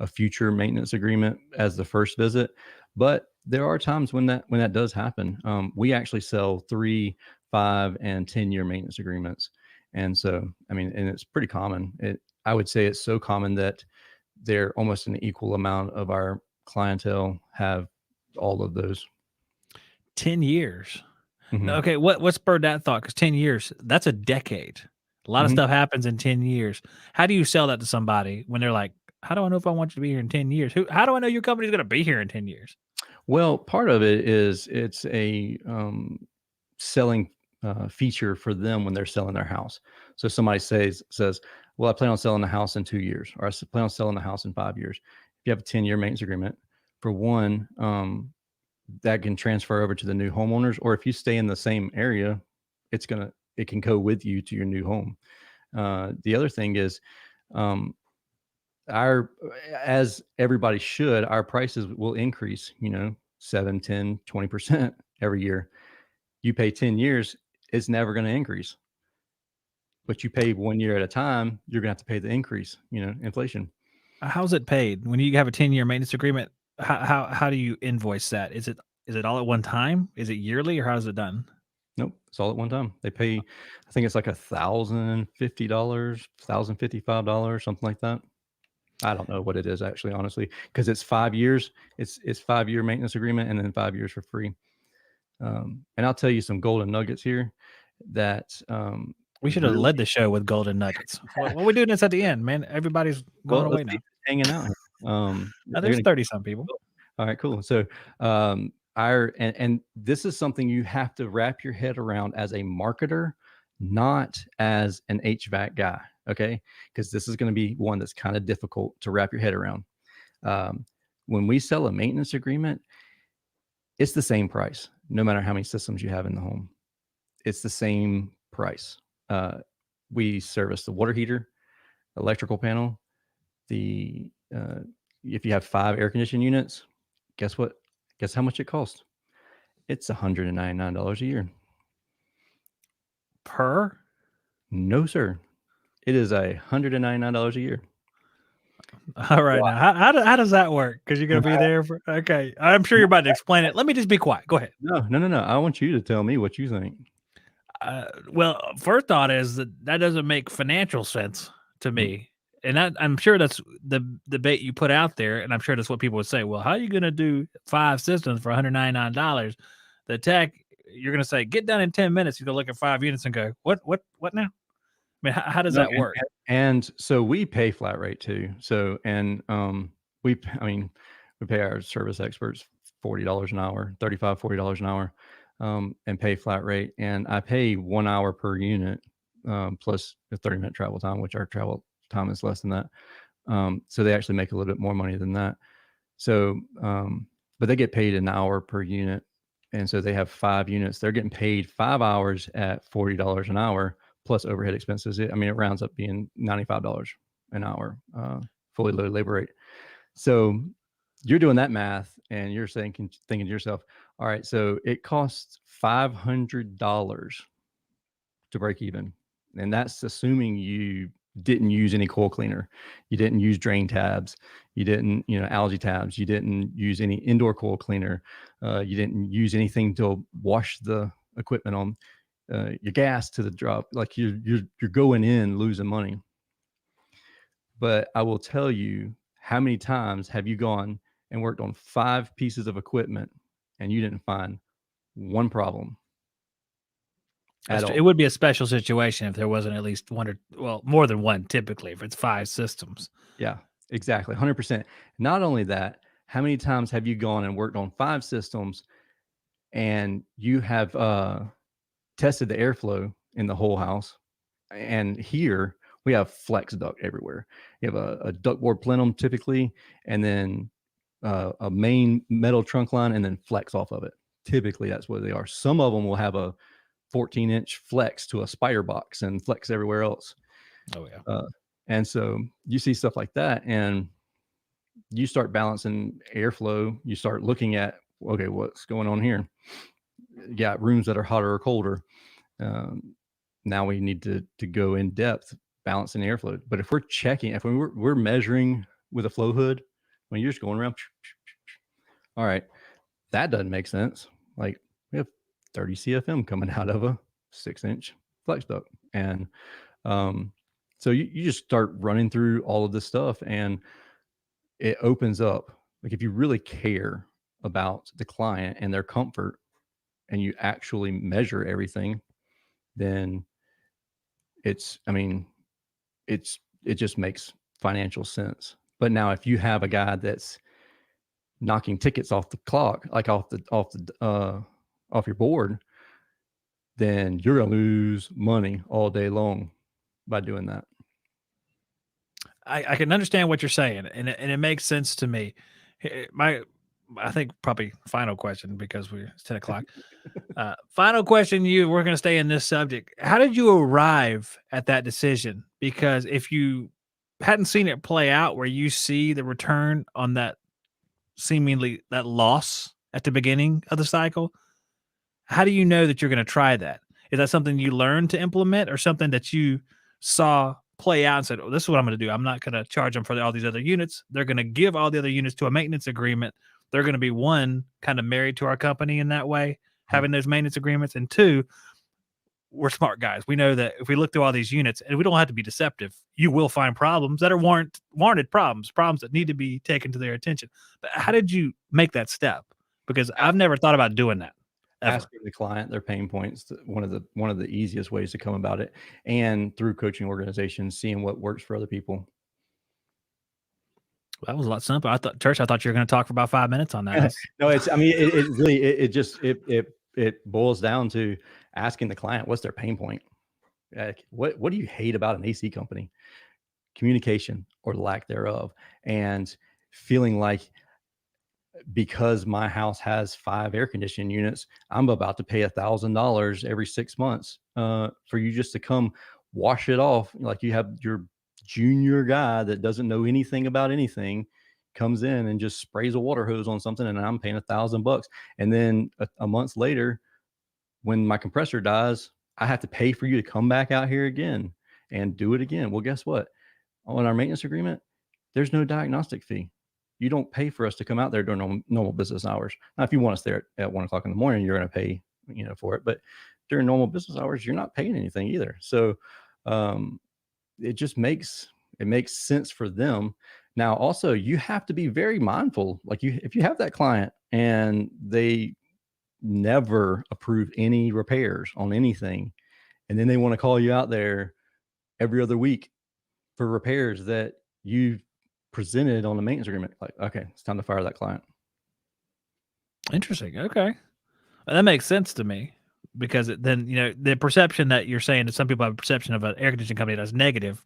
future maintenance agreement as the first visit, but there are times when that does happen. We actually sell 3, 5, and 10-year maintenance agreements, and so I mean, and it's pretty common. I would say it's so common that they're almost an equal amount of our clientele have all of those. 10 years. Mm-hmm. Okay, what spurred that thought? Because 10 years, that's a decade. A lot of stuff happens in 10 years. How do you sell that to somebody when they're like, how do I know if I want you to be here in 10 years? How do I know your company's going to be here in 10 years? Well, part of it is it's a selling feature for them when they're selling their house. So somebody says, well, I plan on selling the house in 2 years, or I plan on selling the house in 5 years. If you have a 10-year maintenance agreement, for one, that can transfer over to the new homeowners, or if you stay in the same area, it can go with you to your new home. The other thing is, as everybody should, our prices will increase, 7, 10, 20% every year. You pay 10 years, it's never going to increase. But you pay 1 year at a time, you're going to have to pay the increase, inflation. How's it paid? When you have a 10-year maintenance agreement, how do you invoice that? Is it all at one time? Is it yearly, or how is it done? Nope, it's all at one time. They pay, I think it's like $1,050, $1,055, something like that. I don't know what it is actually, honestly, because it's 5 years. It's 5-year maintenance agreement, and then 5 years for free. And I'll tell you some golden nuggets here that we should have led the show with golden nuggets. What are we doing this at the end, man? Everybody's going away now. Hanging out here. There's 30-some people. All right, cool. So and this is something you have to wrap your head around as a marketer, not as an HVAC guy. Okay, because this is going to be one that's kind of difficult to wrap your head around. When we sell a maintenance agreement, it's the same price, no matter how many systems you have in the home. It's the same price. We service the water heater, electrical panel, if you have 5 air conditioning units, guess what? Guess how much it costs? It's $199 a year. Per? No, sir. It is $199 a year. All right. Wow. Now, how does that work? Because you're going to be there for. Okay, I'm sure you're about to explain it. Let me just be quiet. Go ahead. No. I want you to tell me what you think. Well, first thought is that doesn't make financial sense to me, and I'm sure that's the debate you put out there, and I'm sure that's what people would say. Well, how are you going to do 5 systems for $199? The tech, you're going to say, get done in 10 minutes. You're going to look at 5 units and go, what now? I mean, how does that work? And so we pay flat rate too. So, and we pay our service experts $40 an hour, $35, $40 an hour, and pay flat rate. And I pay 1 hour per unit, plus a 30-minute travel time, which our travel time is less than that. So they actually make a little bit more money than that. So, but they get paid an hour per unit. And so they have 5 units. They're getting paid 5 hours at $40 an hour plus overhead expenses. It rounds up being $95 an hour, fully loaded labor rate. So you're doing that math, and you're thinking to yourself, all right, so it costs $500 to break even. And that's assuming you didn't use any coil cleaner, you didn't use drain tabs, you didn't, algae tabs, you didn't use any indoor coil cleaner, you didn't use anything to wash the equipment on, your gas to the drop. Like you're going in losing money. But I will tell you, how many times have you gone and worked on 5 pieces of equipment and you didn't find one problem at all? It would be a special situation if there wasn't at least one or more than one. Typically, if it's 5 systems. Yeah, exactly. 100%. Not only that, how many times have you gone and worked on 5 systems and you have tested the airflow in the whole house? And here we have flex duct everywhere. You have a ductboard plenum typically, and then a main metal trunk line, and then flex off of it. Typically, that's what they are. Some of them will have a 14-inch flex to a spider box and flex everywhere else. Oh yeah. And so you see stuff like that, and you start balancing airflow. You start looking at, okay, what's going on here? You got rooms that are hotter or colder. Now we need to go in depth balancing airflow. But if we're checking, if we're measuring with a flow hood, when you're just going around, all right, that doesn't make sense. Like we have 30 CFM coming out of a 6-inch flex duct. And so you just start running through all of this stuff, and it opens up. Like if you really care about the client and their comfort and you actually measure everything, then it just makes financial sense. But now if you have a guy that's knocking tickets off the clock, like off your board, then you're going to lose money all day long by doing that. I can understand what you're saying, and it makes sense to me. I think probably final question, because it's 10 o'clock. Final question. We're going to stay in this subject. How did you arrive at that decision? Because if you hadn't seen it play out, where you see the return on that seemingly that loss at the beginning of the cycle, how do you know that you're going to try that? Is that something you learned to implement, or something that you saw play out and said, oh, this is what I'm going to do. I'm not going to charge them for all these other units. They're going to give all the other units to a maintenance agreement. They're going to be, one, kind of married to our company in that way, having those maintenance agreements. And two, we're smart guys. We know that if we look through all these units, and we don't have to be deceptive, you will find problems that are warranted problems that need to be taken to their attention. But how did you make that step? Because I've never thought about doing that. Asking the client their pain points, one of the easiest ways to come about it, and through coaching organizations, seeing what works for other people. That was a lot simpler. I thought you were going to talk for about 5 minutes on that. No, it really boils down to asking the client, what's their pain point? Like, what do you hate about an AC company? Communication or lack thereof, and feeling like, because my house has 5 air conditioning units, I'm about to pay $1,000 every 6 months for you just to come wash it off. Like you have your junior guy that doesn't know anything about anything, comes in and just sprays a water hose on something, and I'm paying $1,000. And then a month later, when my compressor dies, I have to pay for you to come back out here again and do it again. Well, guess what? On our maintenance agreement, there's no diagnostic fee. You don't pay for us to come out there during normal business hours. Now, if you want us there at 1 o'clock in the morning, you're going to pay, for it. But during normal business hours, you're not paying anything either. So it makes sense for them. Now, also, you have to be very mindful. Like if you have that client and they never approve any repairs on anything, and then they want to call you out there every other week for repairs that you presented on the maintenance agreement, like, okay, it's time to fire that client. Interesting. Okay. That makes sense to me, because then, the perception that you're saying that some people have a perception of an air conditioning company that's negative.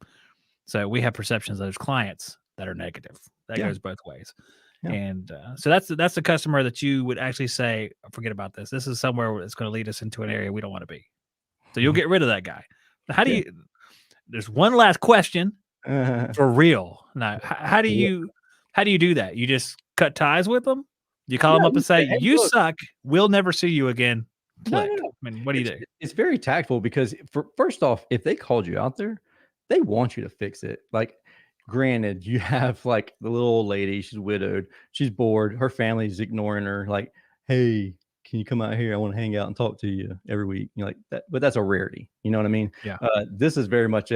So we have perceptions of those clients that are negative. That goes both ways. Yeah. And so that's the customer that you would actually say, forget about this. This is somewhere where it's going to lead us into an area we don't want to be. So you'll get rid of that guy. How do you, there's one last question for real. Now, how do you do that? You just cut ties with them? You call Yeah, them up you and say, say, "Hey, "You look." suck. We'll never see you again." No, Click. no, no. I mean, what do you do? It's very tactful because first off, if they called you out there, they want you to fix it. Like, granted, you have like the little old lady, she's widowed, she's bored, her family's ignoring her, like, "Hey, can you come out here? I want to hang out and talk to you every week." You know, like that, but that's a rarity. You know what I mean? Yeah. This is very much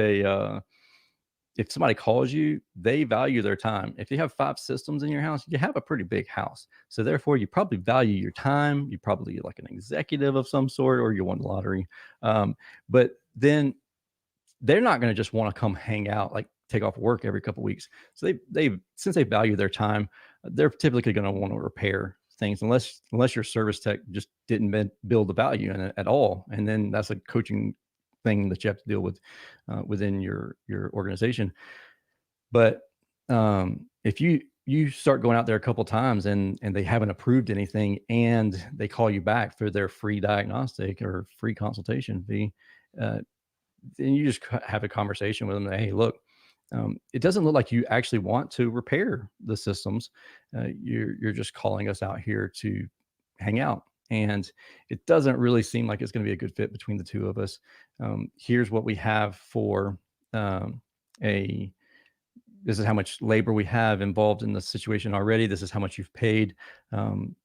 if somebody calls you, they value their time. If you have 5 systems in your house, you have a pretty big house. So therefore, you probably value your time. You probably like an executive of some sort, or you won the lottery. But then they're not going to just want to come hang out, like take off work every couple of weeks. So they since they value their time, they're typically going to want to repair things, unless your service tech just didn't build the value in it at all. And then that's a coaching thing that you have to deal with within your organization. But if you start going out there a couple times and they haven't approved anything, and they call you back for their free diagnostic or free consultation fee, then you just have a conversation with them that, "Hey, look, it doesn't look like you actually want to repair the systems. You're just calling us out here to hang out, and it doesn't really seem like it's going to be a good fit between the two of us. Here's what we have for a this is how much labor we have involved in the situation already. This is how much you've paid. Um,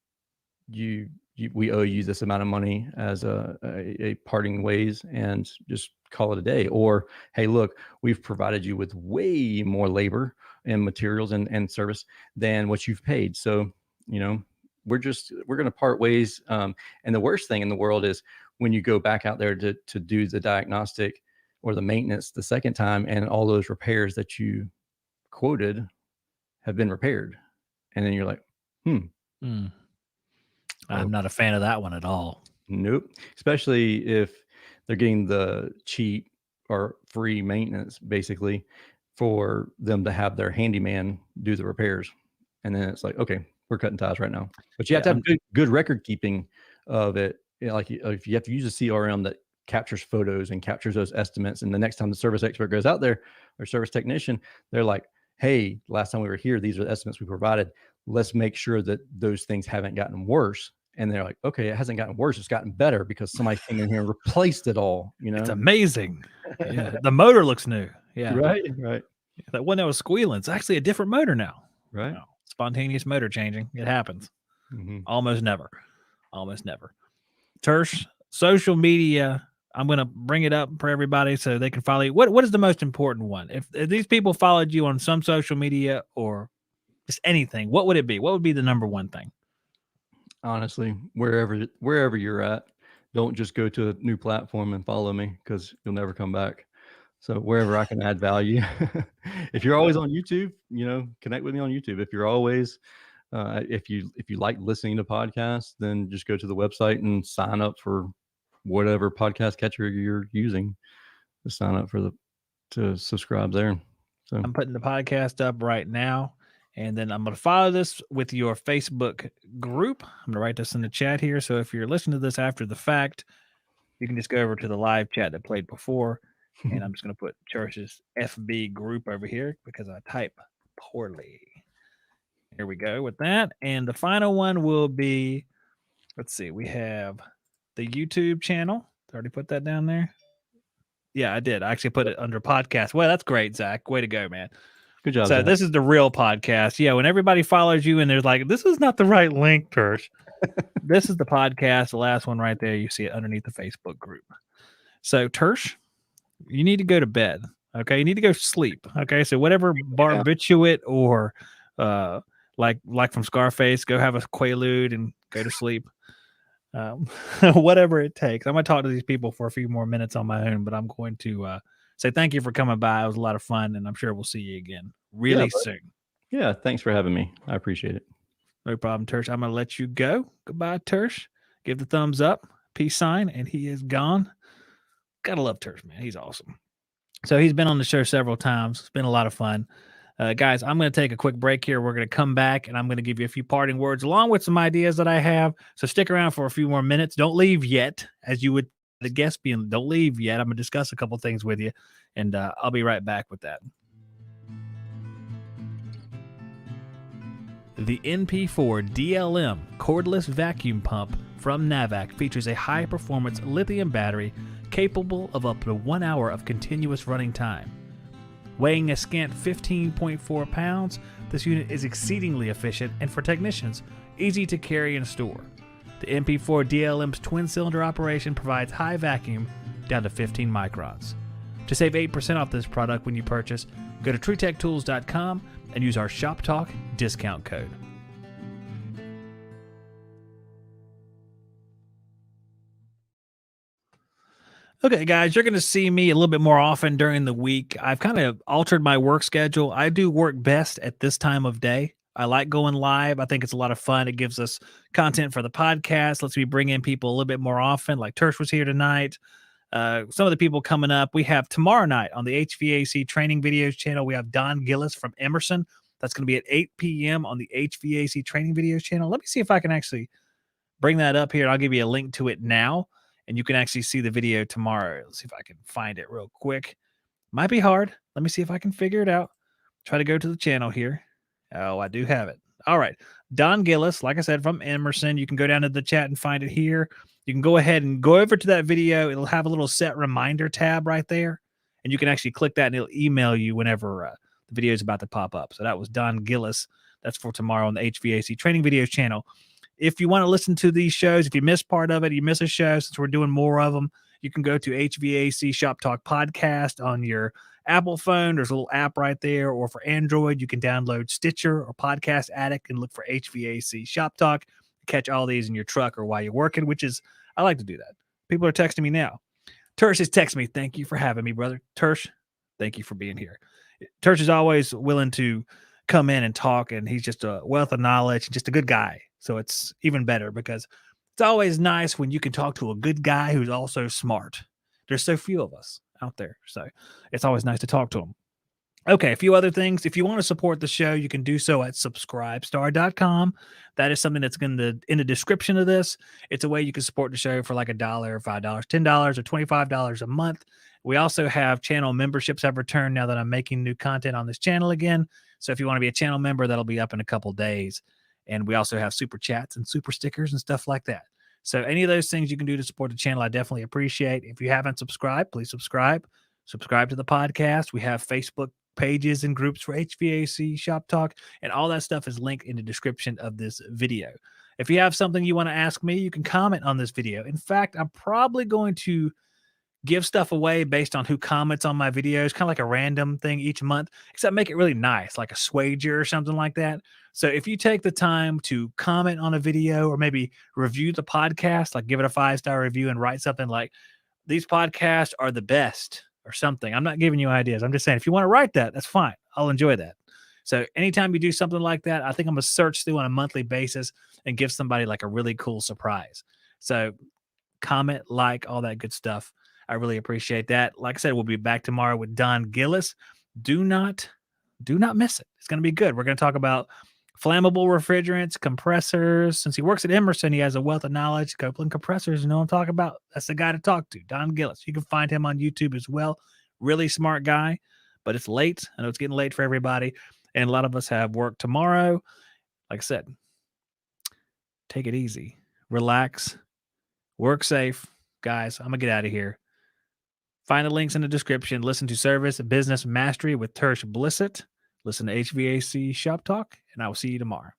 we owe you this amount of money as a parting ways, and just call it a day." Or, "Hey, look, we've provided you with way more labor and materials and service than what you've paid. So, you know, we're going to part ways." And the worst thing in the world is when you go back out there to do the diagnostic or the maintenance the second time, and all those repairs that you quoted have been repaired. And then you're like, I'm not a fan of that one at all. nope. Especially if they're getting the cheap or free maintenance, basically, for them to have their handyman do the repairs. And then it's like, okay, we're cutting ties right now. But you have Yeah, to have good record keeping of it. You know, like, if you have to use a CRM that captures photos and captures those estimates, and the next time the service expert goes out there, or service technician, they're like, "Hey, last time we were here, these are the estimates we provided. Let's make sure that those things haven't gotten worse." And they're like, "Okay, it hasn't gotten worse. It's gotten better because somebody came in here and replaced it all." You It's know? amazing. Yeah, the motor looks new. Yeah, Right, right, that one that was squealing, it's actually a different motor now. right. Wow. Spontaneous motor changing. It happens. Mhm. Almost never. Almost never. Tersh, social media. I'm going to bring it up for everybody so they can follow you. What is the most important one? If these people followed you on some social media or just anything, what would it be? What would be the number one thing? Honestly, wherever you're at, don't just go to a new platform and follow me, because you'll never come back. So wherever I can add value. If you're always on YouTube, connect with me on YouTube. If you're always if you like listening to podcasts, then just go to the website and sign up for whatever podcast catcher you're using. Just sign up to subscribe there. So I'm putting the podcast up right now. And then I'm going to follow this with your Facebook group. I'm going to write this in the chat here. So if you're listening to this after the fact, you can just go over to the live chat that played before. And I'm just going to put Church's FB group over here because I type poorly. Here we go with that. And the final one will be, let's see, we have the YouTube channel. I already put that down there. Yeah, I did. I actually put it under podcast. Well, that's great, Zach. Way to go, man. good job, So Zach. this is the real podcast. Yeah, when everybody follows you and they're like, this is not the right link, Tersh. This is the podcast, the last one right there. You see it underneath the Facebook group. So, Tersh, you need to go to bed. Okay. You need to go sleep. Okay. So whatever barbiturate or like from Scarface, go have a Quaalude and go to sleep. Whatever it takes. I'm going to talk to these people for a few more minutes on my own, but I'm going to say thank you for coming by. It was a lot of fun, and I'm sure we'll see you again really soon. Yeah, thanks for having me. I appreciate it. No problem, Tersh. I'm going to let you go. Goodbye, Tersh. Give the thumbs up, peace sign, and he is gone. Gotta love Tersh, man. He's awesome. So he's been on the show several times. It's been a lot of fun. Guys, I'm going to take a quick break here. We're going to come back, and I'm going to give you a few parting words along with some ideas that I have. So stick around for a few more minutes. Don't leave yet, as you would the guest being. Don't leave yet. I'm going to discuss a couple things with you, and I'll be right back with that. The NP4 DLM cordless vacuum pump from Navac features a high-performance lithium battery capable of up to 1 hour of continuous running time. Weighing a scant 15.4 pounds, this unit is exceedingly efficient and, for technicians, easy to carry and store. The NP4 DLM's twin-cylinder operation provides high vacuum down to 15 microns. To save 8% off this product when you purchase, go to TrueTechTools.com and use our Shop Talk discount code. Okay, guys, you're going to see me a little bit more often during the week. I've kind of altered my work schedule. I do work best at this time of day. I like going live. I think it's a lot of fun. It gives us content for the podcast, lets me bring in people a little bit more often, like Tersh was here tonight. Some of the people coming up, we have tomorrow night on the HVAC Training Videos channel, we have Don Gillis from Emerson. That's going to be at 8 p.m. on the HVAC Training Videos channel. Let me see if I can actually bring that up here. I'll give you a link to it now, and you can actually see the video tomorrow. Let's see if I can find it real quick. Might be hard. Let me see if I can figure it out. Try to go to the channel here. Oh, I do have it. All right. Don Gillis, like I said, from Emerson. You can go down to the chat and find it here. You can go ahead and go over to that video. It'll have a little set reminder tab right there, and you can actually click that, and it'll email you whenever the video is about to pop up. So that was Don Gillis. That's for tomorrow on the HVAC Training Videos channel. If you want to listen to these shows, if you miss part of it, you miss a show, since we're doing more of them, you can go to HVAC Shop Talk Podcast on your Apple phone. There's a little app right there. Or for Android, you can download Stitcher or Podcast Addict and look for HVAC Shop Talk. Catch all these in your truck or while you're working, which is, I like to do that. People are texting me now. Tersh is texting me. Thank you for having me, brother. Tersh, thank you for being here. Tersh is always willing to come in and talk, and he's just a wealth of knowledge and just a good guy. So it's even better because it's always nice when you can talk to a good guy who's also smart. There's so few of us out there. So it's always nice to talk to him. Okay, a few other things. If you want to support the show, you can do so at subscribestar.com. That is something that's in the description of this. It's a way you can support the show for like $1, $5, $10, or $25 a month. We also have channel memberships have returned now that I'm making new content on this channel again. So if you want to be a channel member, that'll be up in a couple days. And we also have super chats and super stickers and stuff like that. So any of those things you can do to support the channel, I definitely appreciate. If you haven't subscribed, please subscribe. Subscribe to the podcast. We have Facebook pages and groups for HVAC Shop Talk, and all that stuff is linked in the description of this video. If you have something you want to ask me, you can comment on this video. In fact, I'm probably going to give stuff away based on who comments on my videos, kind of like a random thing each month, except make it really nice, like a swager or something like that. So if you take the time to comment on a video or maybe review the podcast, like give it a 5-star review and write something like, these podcasts are the best or something. I'm not giving you ideas. I'm just saying, if you want to write that, that's fine. I'll enjoy that. So anytime you do something like that, I think I'm going to search through on a monthly basis and give somebody like a really cool surprise. So comment, like, all that good stuff. I really appreciate that. Like I said, we'll be back tomorrow with Don Gillis. Do not miss it. It's going to be good. We're going to talk about flammable refrigerants, compressors. Since he works at Emerson, he has a wealth of knowledge. Copeland compressors, you know what I'm talking about? That's the guy to talk to, Don Gillis. You can find him on YouTube as well. Really smart guy, but it's late. I know it's getting late for everybody, and a lot of us have work tomorrow. Like I said, take it easy, relax, work safe. Guys, I'm going to get out of here. Find the links in the description. Listen to Service Business Mastery with Tersh Blissett. Listen to HVAC Shop Talk, and I will see you tomorrow.